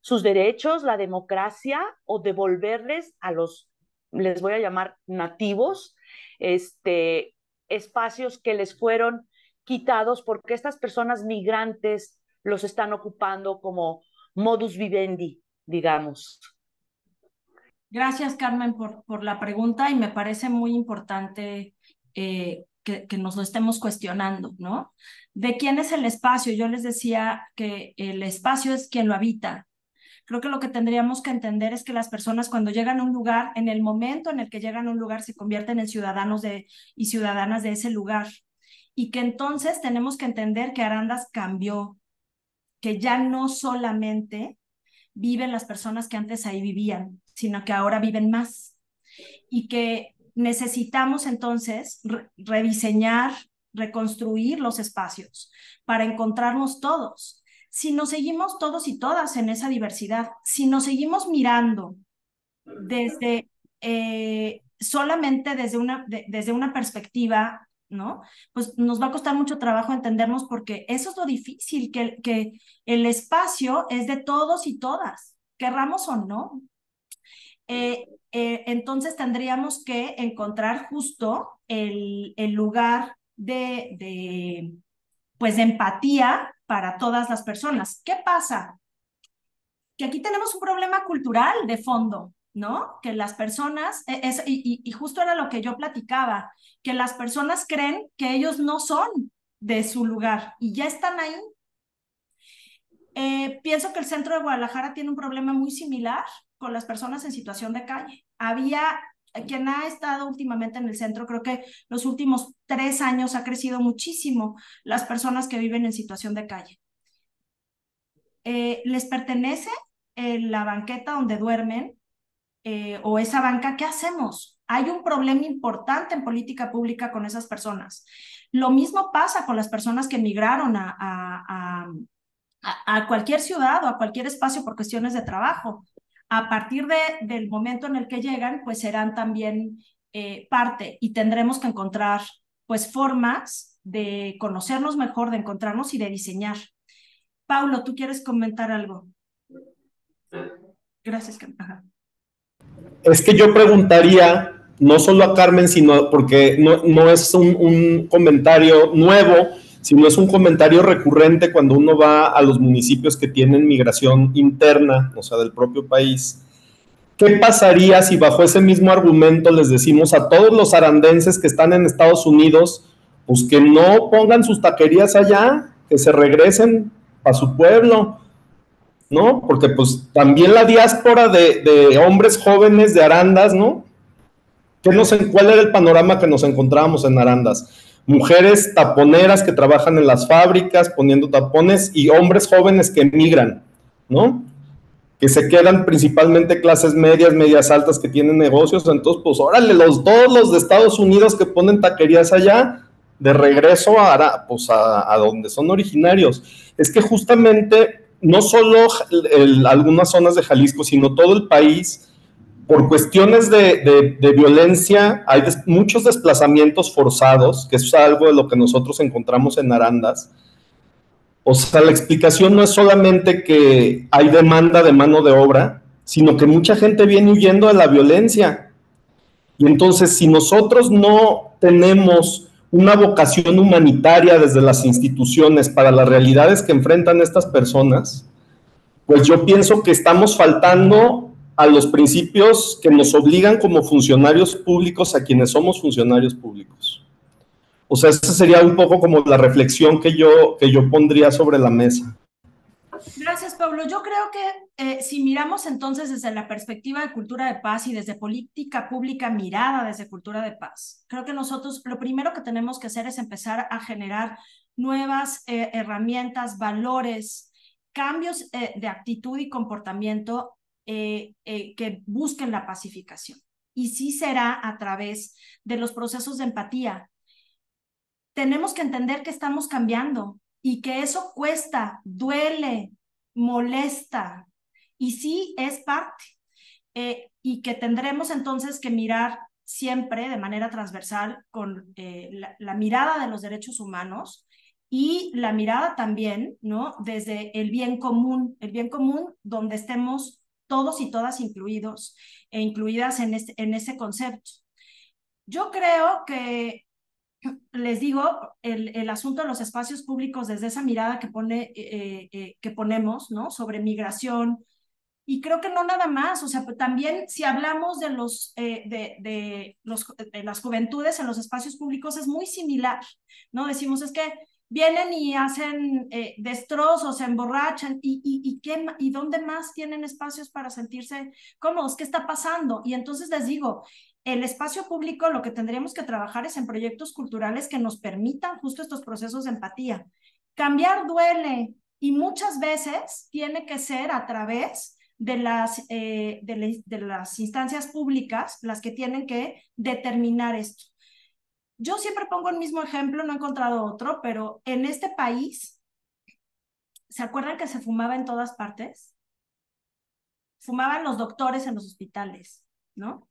sus derechos, la democracia, o devolverles a los, les voy a llamar nativos, espacios que les fueron quitados porque estas personas migrantes los están ocupando como modus vivendi, digamos? Gracias, Carmen, por la pregunta, y me parece muy importante que nos lo estemos cuestionando, ¿no? ¿De quién es el espacio? Yo les decía que el espacio es quien lo habita. Creo que lo que tendríamos que entender es que las personas, cuando llegan a un lugar, en el momento en el que llegan a un lugar, se convierten en ciudadanos y ciudadanas de ese lugar. Y que entonces tenemos que entender que Arandas cambió, que ya no solamente viven las personas que antes ahí vivían, sino que ahora viven más. Y que necesitamos entonces rediseñar, reconstruir los espacios para encontrarnos todos. Si nos seguimos todos y todas en esa diversidad, si nos seguimos mirando desde solamente desde una perspectiva, ¿no? Pues nos va a costar mucho trabajo entendernos, porque eso es lo difícil, que el espacio es de todos y todas, querramos o no. Entonces tendríamos que encontrar justo el lugar pues de empatía para todas las personas. ¿Qué pasa? Que aquí tenemos un problema cultural de fondo, ¿no? Que las personas, y justo era lo que yo platicaba, que las personas creen que ellos no son de su lugar y ya están ahí. Pienso que el centro de Guadalajara tiene un problema muy similar con las personas en situación de calle. Quien ha estado últimamente en el centro, creo que los últimos 3 años ha crecido muchísimo las personas que viven en situación de calle. ¿Les pertenece la banqueta donde duermen o esa banca? ¿Qué hacemos? Hay un problema importante en política pública con esas personas. Lo mismo pasa con las personas que emigraron a cualquier ciudad o a cualquier espacio por cuestiones de trabajo. A partir del momento en el que llegan, pues serán también parte, y tendremos que encontrar pues formas de conocernos mejor, de encontrarnos y de diseñar. Paulo, ¿tú quieres comentar algo? Gracias, Carmen. Es que yo preguntaría, no solo a Carmen, sino porque no es un comentario nuevo, sino es un comentario recurrente cuando uno va a los municipios que tienen migración interna, o sea, del propio país. ¿Qué pasaría si bajo ese mismo argumento les decimos a todos los arandenses que están en Estados Unidos, pues que no pongan sus taquerías allá, que se regresen a su pueblo, ¿no? Porque pues también la diáspora de hombres jóvenes de Arandas, ¿no? ¿Cuál era el panorama que nos encontrábamos en Arandas? Mujeres taponeras que trabajan en las fábricas poniendo tapones y hombres jóvenes que emigran, ¿no? Que se quedan principalmente clases medias, medias altas que tienen negocios. Entonces, pues órale, todos los de Estados Unidos que ponen taquerías allá, de regreso a donde son originarios. Es que justamente no solo algunas zonas de Jalisco, sino todo el país, por cuestiones de violencia, hay muchos desplazamientos forzados, que es algo de lo que nosotros encontramos en Arandas. O sea, la explicación no es solamente que hay demanda de mano de obra, sino que mucha gente viene huyendo de la violencia. Y entonces, si nosotros no tenemos una vocación humanitaria desde las instituciones para las realidades que enfrentan estas personas, pues yo pienso que estamos faltando a los principios que nos obligan como funcionarios públicos, a quienes somos funcionarios públicos. O sea, esa sería un poco como la reflexión que yo pondría sobre la mesa. Gracias, Pablo. Yo creo que si miramos entonces desde la perspectiva de cultura de paz y desde política pública mirada desde cultura de paz, creo que nosotros lo primero que tenemos que hacer es empezar a generar nuevas herramientas, valores, cambios de actitud y comportamiento que busquen la pacificación. Y sí será a través de los procesos de empatía. Tenemos que entender que estamos cambiando y que eso cuesta, duele, molesta, y sí es parte, y que tendremos entonces que mirar siempre de manera transversal con la mirada de los derechos humanos y la mirada también, ¿no? Desde el bien común donde estemos todos y todas incluidos e incluidas en ese concepto. Yo creo que les digo, el asunto de los espacios públicos desde esa mirada que ponemos, ¿no? Sobre migración, y creo que no nada más, o sea, también si hablamos de de las juventudes en los espacios públicos es muy similar, ¿no? Decimos, es que vienen y hacen destrozos, se emborrachan, ¿y dónde más tienen espacios para sentirse cómodos? ¿Qué está pasando? Y entonces les digo, el espacio público lo que tendríamos que trabajar es en proyectos culturales que nos permitan justo estos procesos de empatía. Cambiar duele y muchas veces tiene que ser a través de las instancias públicas las que tienen que determinar esto. Yo siempre pongo el mismo ejemplo, no he encontrado otro, pero en este país, ¿se acuerdan que se fumaba en todas partes? Fumaban los doctores en los hospitales, ¿no?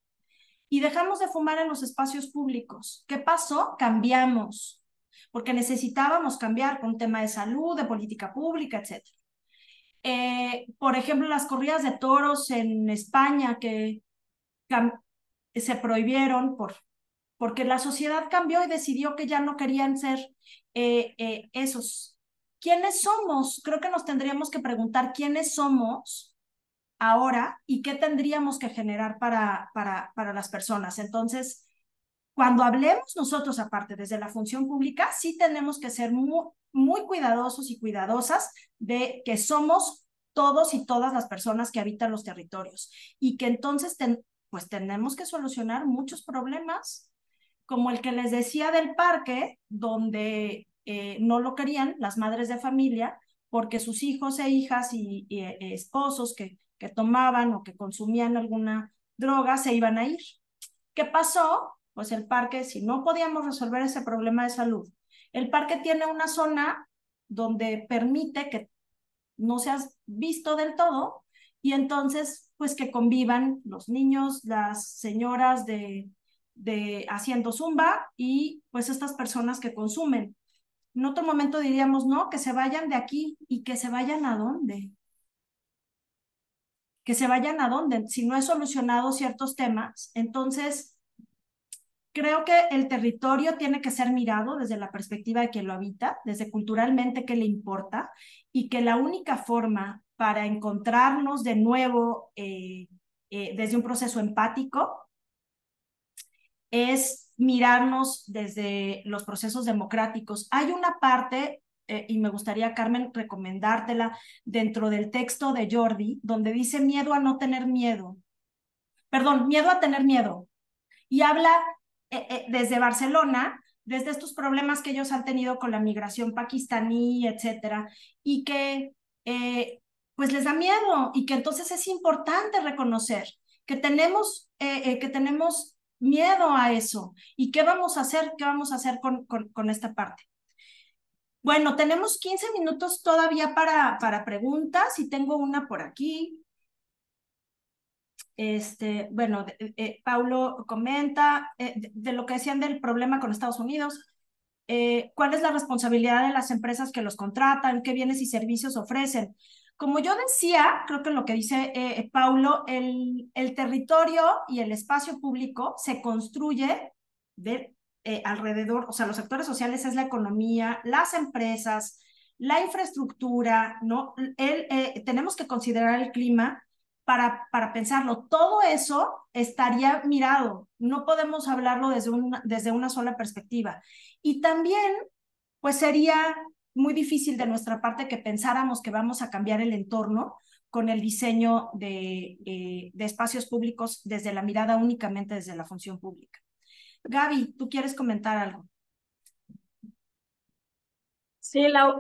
Y dejamos de fumar en los espacios públicos. ¿Qué pasó? Cambiamos, porque necesitábamos cambiar con un tema de salud, de política pública, etc. Por ejemplo, las corridas de toros en España que se prohibieron porque la sociedad cambió y decidió que ya no querían ser esos. ¿Quiénes somos? Creo que nos tendríamos que preguntar quiénes somos ahora y qué tendríamos que generar para las personas. Entonces, cuando hablemos nosotros, aparte desde la función pública, sí tenemos que ser muy, muy cuidadosos y cuidadosas de que somos todos y todas las personas que habitan los territorios y que entonces pues tenemos que solucionar muchos problemas, como el que les decía del parque, donde no lo querían las madres de familia porque sus hijos e hijas y esposos que tomaban o que consumían alguna droga se iban a ir. ¿Qué pasó? Pues el parque, si no podíamos resolver ese problema de salud, el parque tiene una zona donde permite que no seas visto del todo y entonces pues que convivan los niños, las señoras de haciendo zumba y pues estas personas que consumen. En otro momento diríamos, no, que se vayan de aquí. ¿Y que se vayan a dónde? Que se vayan a dónde. Si no he solucionado ciertos temas, entonces creo que el territorio tiene que ser mirado desde la perspectiva de quien lo habita, desde culturalmente qué le importa, y que la única forma para encontrarnos de nuevo desde un proceso empático es mirarnos desde los procesos democráticos. Hay una parte, y me gustaría, Carmen, recomendártela dentro del texto de Jordi, donde dice miedo a no tener miedo. Perdón, miedo a tener miedo. Y habla desde Barcelona, desde estos problemas que ellos han tenido con la migración pakistaní, etcétera, y que pues les da miedo y que entonces es importante reconocer que tenemos miedo a eso. ¿Y qué vamos a hacer? ¿Qué vamos a hacer con esta parte? Bueno, tenemos 15 minutos todavía para preguntas y tengo una por aquí. Bueno, Paulo comenta de lo que decían del problema con Estados Unidos. ¿Cuál es la responsabilidad de las empresas que los contratan? ¿Qué bienes y servicios ofrecen? Como yo decía, creo que lo que dice Paulo, el territorio y el espacio público se construye alrededor, o sea, los sectores sociales es la economía, las empresas, la infraestructura, ¿no? Tenemos que considerar el clima, para pensarlo. Todo eso estaría mirado, no podemos hablarlo desde una sola perspectiva. Y también, pues sería muy difícil de nuestra parte que pensáramos que vamos a cambiar el entorno con el diseño de espacios públicos desde la mirada únicamente desde la función pública. Gaby, ¿tú quieres comentar algo? Sí, Lau,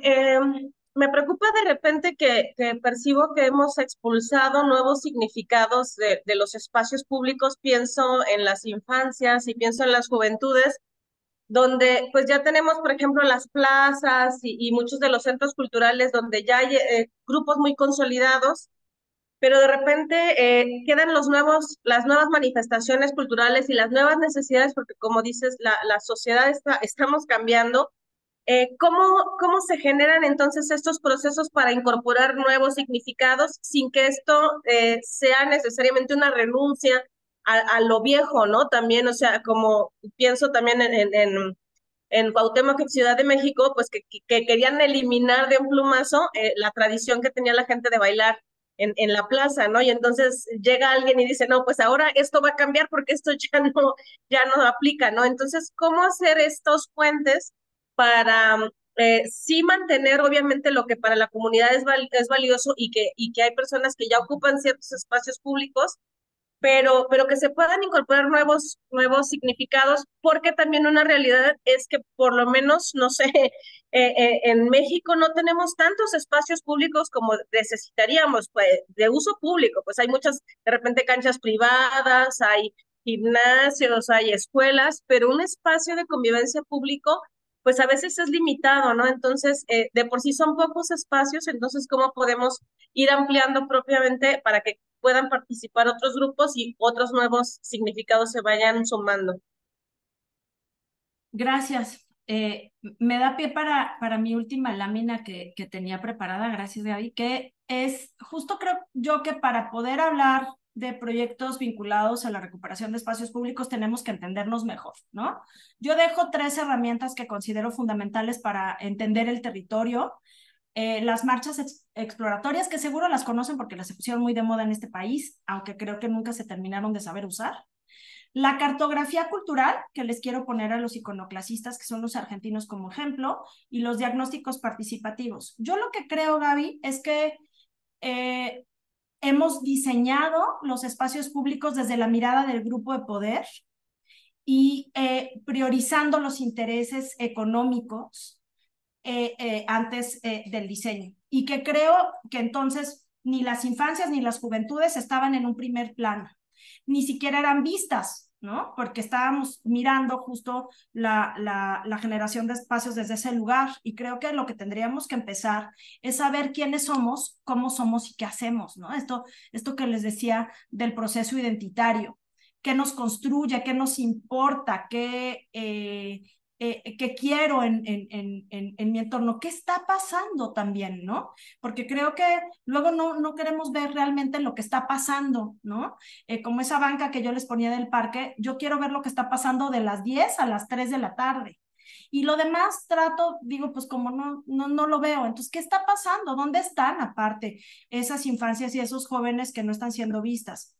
me preocupa de repente que percibo que hemos expulsado nuevos significados de los espacios públicos. Pienso en las infancias y pienso en las juventudes, donde pues ya tenemos, por ejemplo, las plazas y muchos de los centros culturales donde ya hay grupos muy consolidados, pero de repente quedan las nuevas manifestaciones culturales y las nuevas necesidades, porque como dices, la sociedad estamos cambiando. ¿Cómo se generan entonces estos procesos para incorporar nuevos significados sin que esto sea necesariamente una renuncia a lo viejo, ¿no? También, o sea, como pienso también en Cuauhtémoc, en Ciudad de México, pues que querían eliminar de un plumazo la tradición que tenía la gente de bailar en la plaza, ¿no? Y entonces llega alguien y dice, no, pues ahora esto va a cambiar porque esto ya no aplica, ¿no? Entonces, ¿cómo hacer estos puentes para sí mantener obviamente lo que para la comunidad es valioso y que hay personas que ya ocupan ciertos espacios públicos, pero que se puedan incorporar nuevos significados, porque también una realidad es que por lo menos, no sé, en México no tenemos tantos espacios públicos como necesitaríamos, pues, de uso público, pues hay muchas, de repente, canchas privadas, hay gimnasios, hay escuelas, pero un espacio de convivencia público, pues a veces es limitado, ¿no? Entonces, de por sí son pocos espacios, entonces, ¿cómo podemos ir ampliando propiamente para que puedan participar otros grupos y otros nuevos significados se vayan sumando? Gracias. Me da pie para mi última lámina que tenía preparada, gracias Gaby, que es justo creo yo que para poder hablar de proyectos vinculados a la recuperación de espacios públicos tenemos que entendernos mejor, ¿no? Yo dejo 3 herramientas que considero fundamentales para entender el territorio. Las marchas exploratorias, que seguro las conocen porque las se pusieron muy de moda en este país, aunque creo que nunca se terminaron de saber usar. La cartografía cultural, que les quiero poner a los iconoclasistas, que son los argentinos como ejemplo, y los diagnósticos participativos. Yo lo que creo, Gaby, es que hemos diseñado los espacios públicos desde la mirada del grupo de poder y priorizando los intereses económicos antes del diseño. Y que creo que entonces ni las infancias ni las juventudes estaban en un primer plano, ni siquiera eran vistas, ¿no? Porque estábamos mirando justo la generación de espacios desde ese lugar. Y creo que lo que tendríamos que empezar es saber quiénes somos, cómo somos y qué hacemos, ¿no? Esto que les decía del proceso identitario, qué nos construye, qué nos importa, qué quiero en mi entorno, qué está pasando también, ¿no? Porque creo que luego no queremos ver realmente lo que está pasando, ¿no? Como esa banca que yo les ponía del parque, yo quiero ver lo que está pasando de las 10 a las 3 de la tarde. Y lo demás trato, digo, pues como no lo veo. Entonces, ¿qué está pasando? ¿Dónde están aparte esas infancias y esos jóvenes que no están siendo vistas?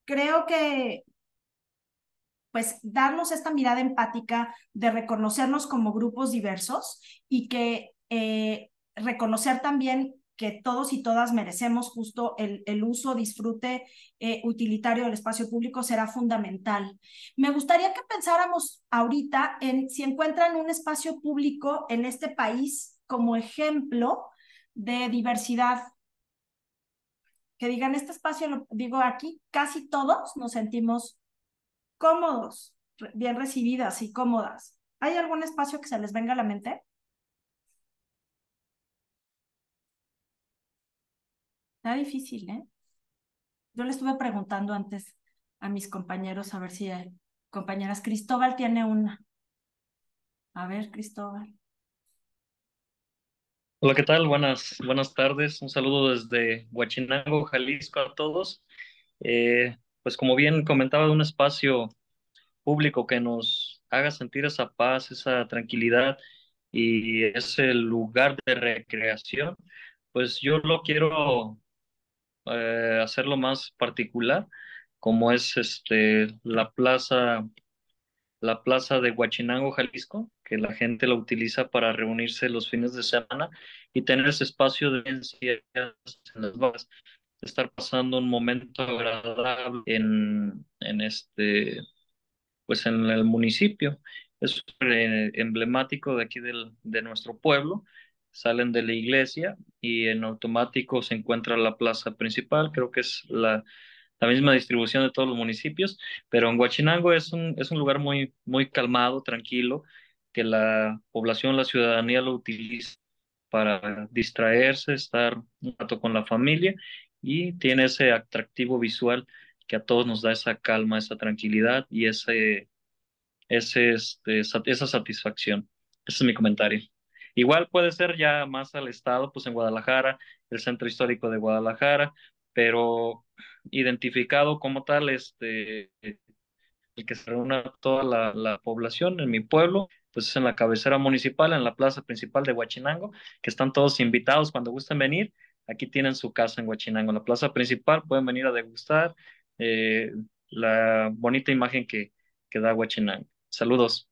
Creo que pues darnos esta mirada empática de reconocernos como grupos diversos y que reconocer también que todos y todas merecemos justo el uso, disfrute utilitario del espacio público será fundamental. Me gustaría que pensáramos ahorita en si encuentran un espacio público en este país como ejemplo de diversidad, que digan este espacio, lo digo aquí, casi todos nos sentimos cómodos, bien recibidas y cómodas. ¿Hay algún espacio que se les venga a la mente? Está difícil, ¿eh? Yo le estuve preguntando antes a mis compañeros a ver si hay compañeras. Cristóbal tiene una. A ver, Cristóbal. Hola, ¿qué tal? Buenas tardes. Un saludo desde Huachinango, Jalisco a todos. Pues como bien comentaba, un espacio público que nos haga sentir esa paz, esa tranquilidad y ese lugar de recreación, Pues yo lo quiero hacerlo más particular, como es la plaza de Huachinango, Jalisco, que la gente la utiliza para reunirse los fines de semana y tener ese espacio de vivencias en las barras, de estar pasando un momento agradable pues en el municipio. Es súper emblemático de aquí de nuestro pueblo. Salen de la iglesia y en automático se encuentra la plaza principal. Creo que es la misma distribución de todos los municipios, pero en Huachinango es un lugar muy, muy calmado, tranquilo, que la población, la ciudadanía lo utiliza para distraerse, estar un rato con la familia y tiene ese atractivo visual que a todos nos da esa calma, esa tranquilidad y esa satisfacción. Ese es mi comentario. Igual puede ser ya más al estado, pues en Guadalajara, el centro histórico de Guadalajara, pero identificado como tal, el que se reúna toda la población en mi pueblo, pues es en la cabecera municipal, en la plaza principal de Huachinango, que están todos invitados cuando gusten venir. Aquí tienen su casa en Huachinango, en la plaza principal, pueden venir a degustar eh, la bonita imagen que da Huachinango. Saludos.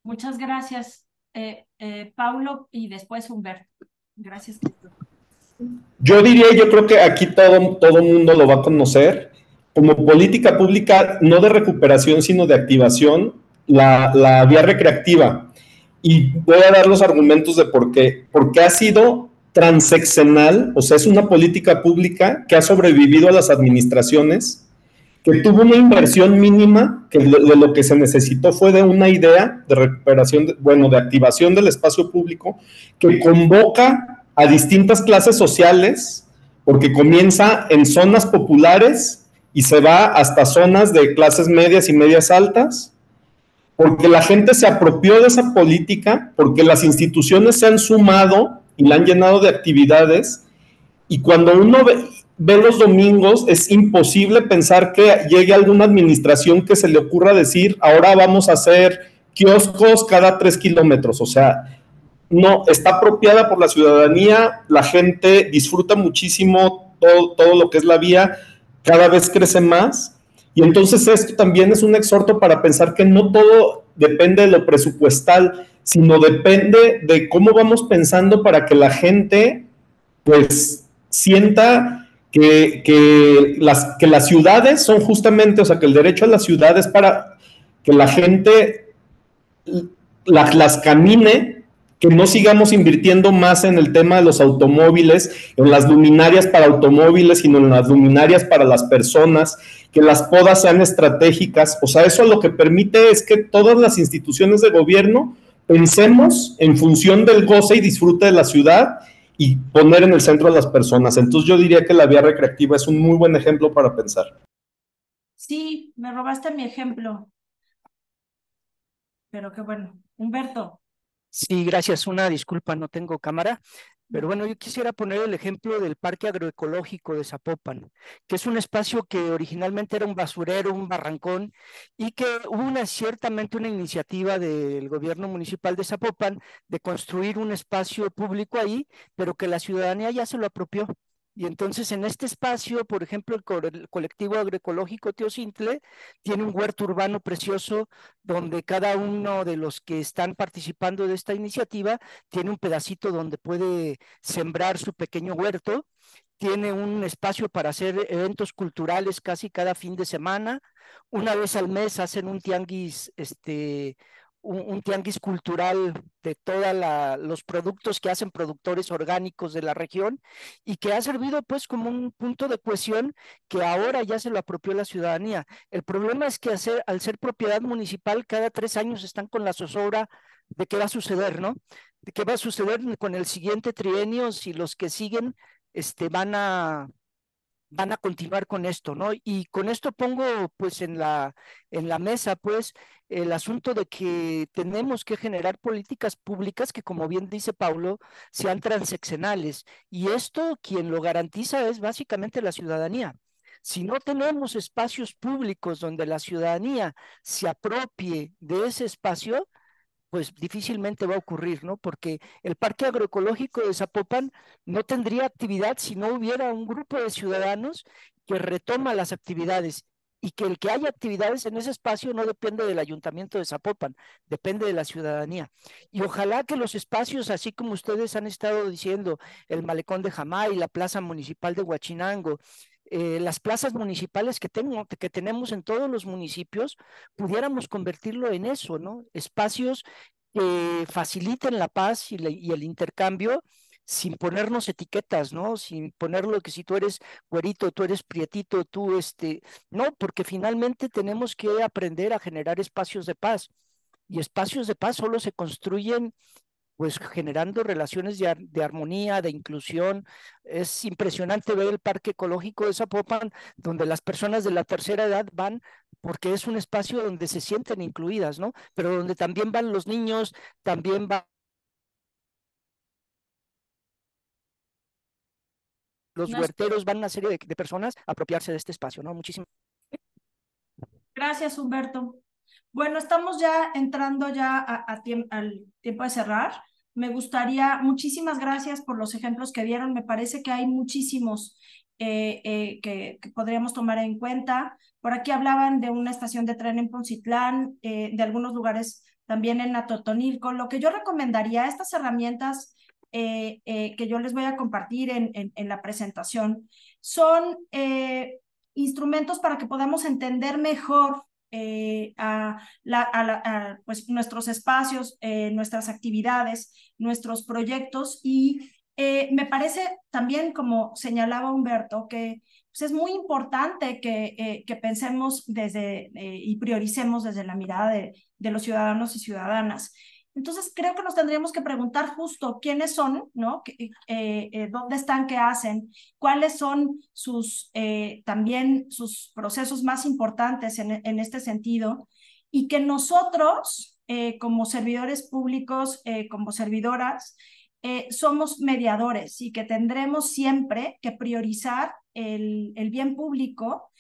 Muchas gracias, Paulo, y después Humberto. Gracias, Cristo. Yo diría, yo creo que aquí todo mundo lo va a conocer, como política pública, no de recuperación, sino de activación, la vía recreativa. Y voy a dar los argumentos de por qué. Porque ha sido transeccional, o sea, es una política pública que ha sobrevivido a las administraciones, que tuvo una inversión mínima, que de lo que se necesitó fue de una idea de recuperación, de activación del espacio público, que convoca a distintas clases sociales, porque comienza en zonas populares y se va hasta zonas de clases medias y medias altas, porque la gente se apropió de esa política, porque las instituciones se han sumado y la han llenado de actividades, y cuando uno ve los domingos, es imposible pensar que llegue alguna administración que se le ocurra decir, ahora vamos a hacer kioscos cada 3 kilómetros, o sea, no, está apropiada por la ciudadanía, la gente disfruta muchísimo todo lo que es la vía, cada vez crece más, y entonces esto también es un exhorto para pensar que no todo depende de lo presupuestal, sino depende de cómo vamos pensando para que la gente, pues, sienta que las ciudades son justamente, o sea, que el derecho a la ciudad es para que la gente las camine, que no sigamos invirtiendo más en el tema de los automóviles, en las luminarias para automóviles, sino en las luminarias para las personas, que las podas sean estratégicas. O sea, eso lo que permite es que todas las instituciones de gobierno pensemos en función del goce y disfrute de la ciudad y poner en el centro a las personas. Entonces yo diría que la vía recreativa es un muy buen ejemplo para pensar. Sí, me robaste mi ejemplo. Pero qué bueno. Humberto. Sí, gracias. Una disculpa, no tengo cámara. Pero bueno, yo quisiera poner el ejemplo del Parque Agroecológico de Zapopan, que es un espacio que originalmente era un basurero, un barrancón, y que hubo ciertamente una iniciativa del gobierno municipal de Zapopan de construir un espacio público ahí, pero que la ciudadanía ya se lo apropió. Y entonces en este espacio, por ejemplo, el colectivo agroecológico Teocintle tiene un huerto urbano precioso donde cada uno de los que están participando de esta iniciativa tiene un pedacito donde puede sembrar su pequeño huerto, tiene un espacio para hacer eventos culturales casi cada fin de semana, una vez al mes hacen un tianguis, un tianguis cultural de todos los productos que hacen productores orgánicos de la región y que ha servido pues como un punto de cohesión que ahora ya se lo apropió la ciudadanía. El problema es que al ser propiedad municipal, cada 3 años están con la zozobra de qué va a suceder, ¿no? De qué va a suceder con el siguiente trienio si los que siguen van a continuar con esto, ¿no? Y con esto pongo pues en la mesa pues el asunto de que tenemos que generar políticas públicas que, como bien dice Paulo, sean transeccionales. Y esto quien lo garantiza es básicamente la ciudadanía. Si no tenemos espacios públicos donde la ciudadanía se apropie de ese espacio, pues difícilmente va a ocurrir, ¿no? Porque el Parque Agroecológico de Zapopan no tendría actividad si no hubiera un grupo de ciudadanos que retoma las actividades y que el que haya actividades en ese espacio no depende del Ayuntamiento de Zapopan, depende de la ciudadanía. Y ojalá que los espacios, así como ustedes han estado diciendo, el Malecón de Jamay, la Plaza Municipal de Huachinango, las plazas municipales que tenemos en todos los municipios, pudiéramos convertirlo en eso, ¿no? Espacios que faciliten la paz y el intercambio sin ponernos etiquetas, ¿no? Sin ponerlo que si tú eres güerito, tú eres prietito, tú no, porque finalmente tenemos que aprender a generar espacios de paz. Y espacios de paz solo se construyen pues generando relaciones de armonía, de inclusión. Es impresionante ver el Parque Ecológico de Zapopan, donde las personas de la tercera edad van porque es un espacio donde se sienten incluidas, ¿no? Pero donde también van los niños, también van los No es- huerteros, van una serie de personas a apropiarse de este espacio, ¿no? Muchísimas Gracias, Humberto. Bueno, estamos ya entrando ya al tiempo de cerrar. Me gustaría, muchísimas gracias por los ejemplos que dieron. Me parece que hay muchísimos que podríamos tomar en cuenta. Por aquí hablaban de una estación de tren en Poncitlán, de algunos lugares también en Atotonilco. Lo que yo recomendaría, estas herramientas que yo les voy a compartir en la presentación, son instrumentos para que podamos entender mejor pues nuestros espacios, nuestras actividades, nuestros proyectos y me parece también, como señalaba Humberto, que pues, es muy importante que pensemos y prioricemos desde la mirada de los ciudadanos y ciudadanas. Entonces, creo que nos tendríamos que preguntar justo quiénes son, ¿no? ¿Dónde están? ¿Qué hacen? ¿Cuáles son también sus procesos más importantes en este sentido? Y que nosotros, como servidores públicos, como servidoras, somos mediadores y que tendremos siempre que priorizar el bien público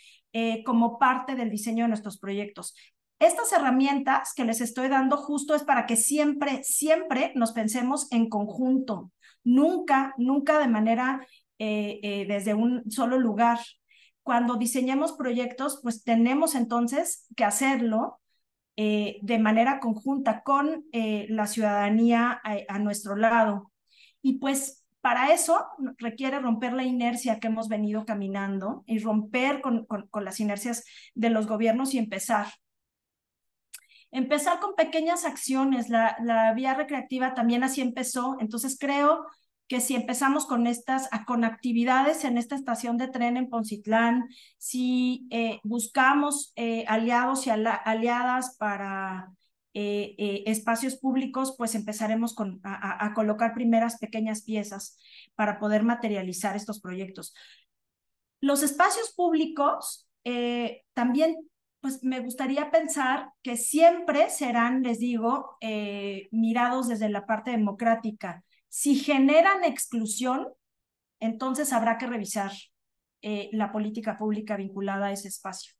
como parte del diseño de nuestros proyectos. Estas herramientas que les estoy dando justo es para que siempre, siempre nos pensemos en conjunto, nunca, nunca de manera desde un solo lugar. Cuando diseñemos proyectos, pues tenemos entonces que hacerlo de manera conjunta con la ciudadanía a nuestro lado. Y pues para eso requiere romper la inercia que hemos venido caminando y romper con las inercias de los gobiernos y empezar con pequeñas acciones. La vía recreativa también así empezó. Entonces creo que si empezamos con actividades en esta estación de tren en Poncitlán, si buscamos aliados y aliadas para espacios públicos, pues empezaremos a colocar primeras pequeñas piezas para poder materializar estos proyectos. Los espacios públicos también, pues me gustaría pensar que siempre serán, les digo, mirados desde la parte democrática. Si generan exclusión, entonces habrá que revisar la política pública vinculada a ese espacio.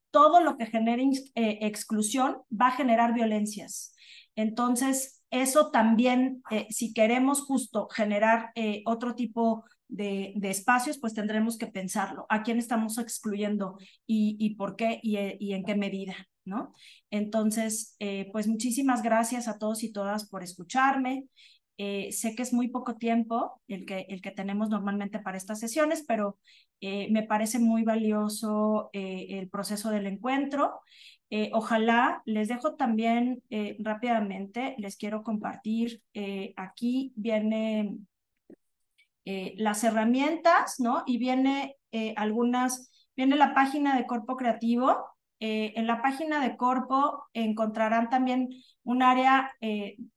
Todo lo que genere exclusión va a generar violencias. Entonces, eso también, si queremos justo generar otro tipo de espacios, pues tendremos que pensarlo. ¿A quién estamos excluyendo y por qué y en qué medida? ¿No? Entonces, pues muchísimas gracias a todos y todas por escucharme. Sé que es muy poco tiempo el que tenemos normalmente para estas sesiones, pero me parece muy valioso el proceso del encuentro. Ojalá, les dejo también rápidamente, les quiero compartir, aquí viene las herramientas, ¿no? Y viene viene la página de Corpo Creativo. En la página de Corpo encontrarán también un área,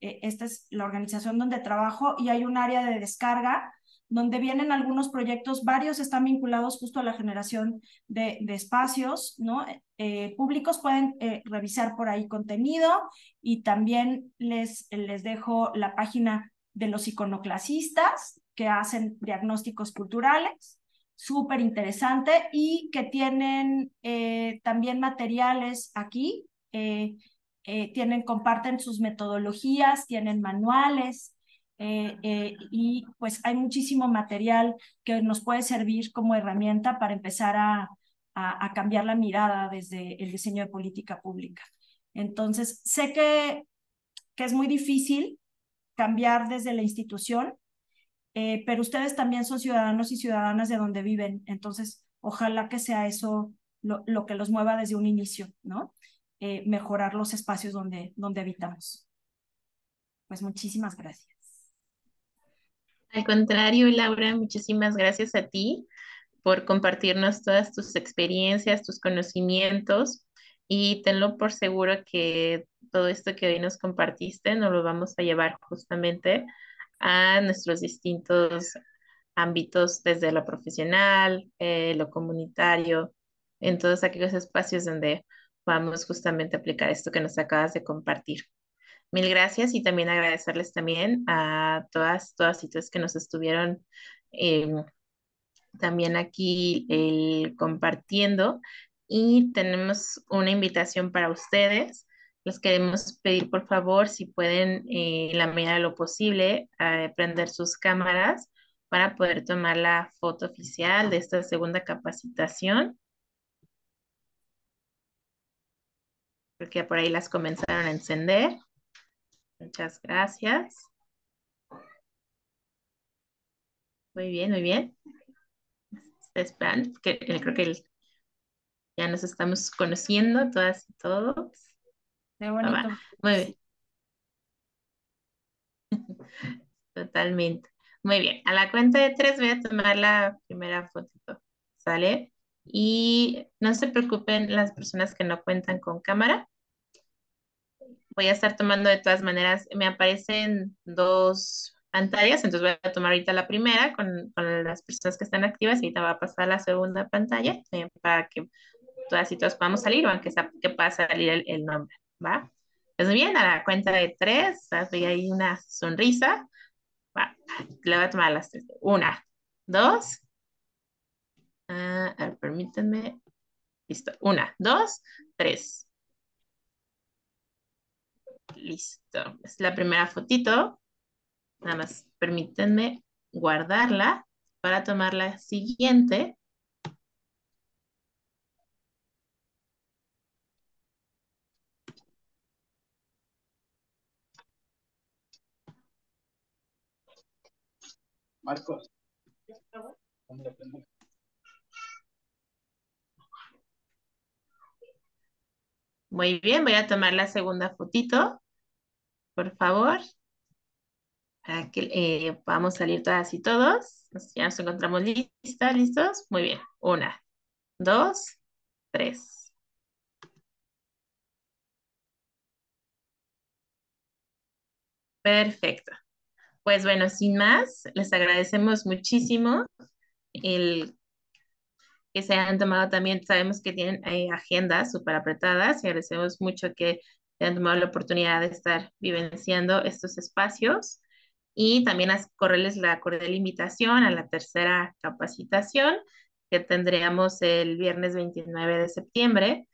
esta es la organización donde trabajo, y hay un área de descarga donde vienen algunos proyectos, varios están vinculados justo a la generación de espacios, ¿no? Públicos. Pueden revisar por ahí contenido y también les dejo la página de los iconoclasistas que hacen diagnósticos culturales, súper interesante, y que tienen también materiales aquí comparten sus metodologías, tienen manuales, y pues hay muchísimo material que nos puede servir como herramienta para empezar a cambiar la mirada desde el diseño de política pública. Entonces, sé que es muy difícil cambiar desde la institución, pero ustedes también son ciudadanos y ciudadanas de donde viven, entonces ojalá que sea eso lo que los mueva desde un inicio, ¿no? Mejorar los espacios donde habitamos. Pues muchísimas gracias. Al contrario, Laura, muchísimas gracias a ti por compartirnos todas tus experiencias, tus conocimientos y tenlo por seguro que todo esto que hoy nos compartiste nos lo vamos a llevar justamente a nuestros distintos ámbitos, desde lo profesional, lo comunitario, en todos aquellos espacios donde vamos justamente a aplicar esto que nos acabas de compartir. Mil gracias y también agradecerles también a todas y todos que nos estuvieron también aquí compartiendo y tenemos una invitación para ustedes. Les queremos pedir por favor si pueden en la medida de lo posible prender sus cámaras para poder tomar la foto oficial de esta segunda capacitación, porque por ahí las comenzaron a encender. Muchas gracias. Muy bien, muy bien. Esperan, que creo que ya nos estamos conociendo todas y todos. Qué bonito. Muy bien. Totalmente. Muy bien. A la cuenta de tres voy a tomar la primera fotito. ¿Sale? Y no se preocupen las personas que no cuentan con cámara. Voy a estar tomando de todas maneras, me aparecen dos pantallas, entonces voy a tomar ahorita la primera con las personas que están activas y ahorita va a pasar la segunda pantalla para que todas y todos podamos salir o aunque que pueda salir el nombre, ¿va? Pues bien, a la cuenta de tres, voy ahí una sonrisa. Va, le voy a tomar las tres. Una, dos. A ver, permítanme. Listo. Una, dos, tres. Listo. Es la primera fotito. Nada más permítanme guardarla para tomar la siguiente. Marcos. Muy bien, voy a tomar la segunda fotito, por favor, para que podamos salir todas y todos. Ya nos encontramos listos. Muy bien. Una, dos, tres. Perfecto. Pues bueno, sin más, les agradecemos muchísimo el que se han tomado también. Sabemos que tienen agendas súper apretadas y agradecemos mucho que hayan tomado la oportunidad de estar vivenciando estos espacios y también correrles la cordial invitación a la tercera capacitación que tendríamos el viernes 29 de septiembre,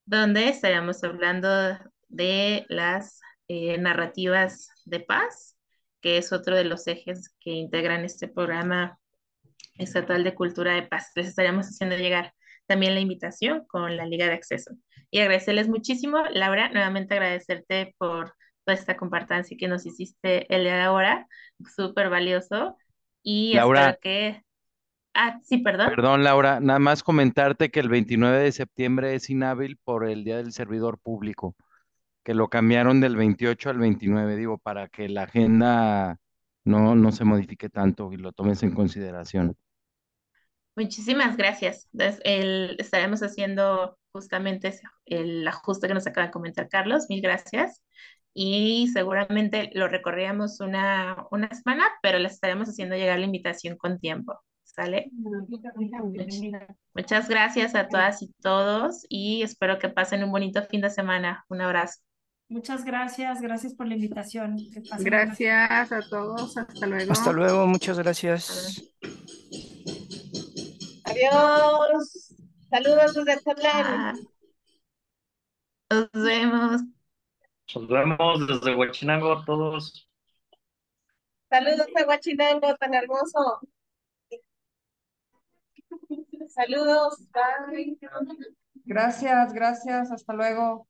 donde estaríamos hablando de las narrativas de paz, que es otro de los ejes que integran este programa estatal de cultura de paz. Les estaríamos haciendo llegar también la invitación con la liga de acceso. Y agradecerles muchísimo, Laura, nuevamente agradecerte por toda esta compartancia que nos hiciste el día de ahora, súper valioso, y Laura, espero que... Ah, sí, perdón. perdón, Laura, nada más comentarte que el 29 de septiembre es inhábil por el Día del Servidor Público, que lo cambiaron del 28 al 29, digo, para que la agenda no se modifique tanto y lo tomes en consideración. Muchísimas gracias. Entonces, estaremos haciendo justamente el ajuste que nos acaba de comentar Carlos. Mil gracias. Y seguramente lo recorríamos una semana, pero les estaremos haciendo llegar la invitación con tiempo. ¿Sale? Muchas gracias a todas y todos y espero que pasen un bonito fin de semana. Un abrazo. Muchas gracias por la invitación. Que pasen Gracias a todos, hasta luego. Hasta luego, muchas gracias. Adiós. Saludos desde Atlanta. Nos vemos. Nos vemos desde Huachinango a todos. Saludos a Huachinango, tan hermoso. Saludos, bye. Gracias, gracias, hasta luego.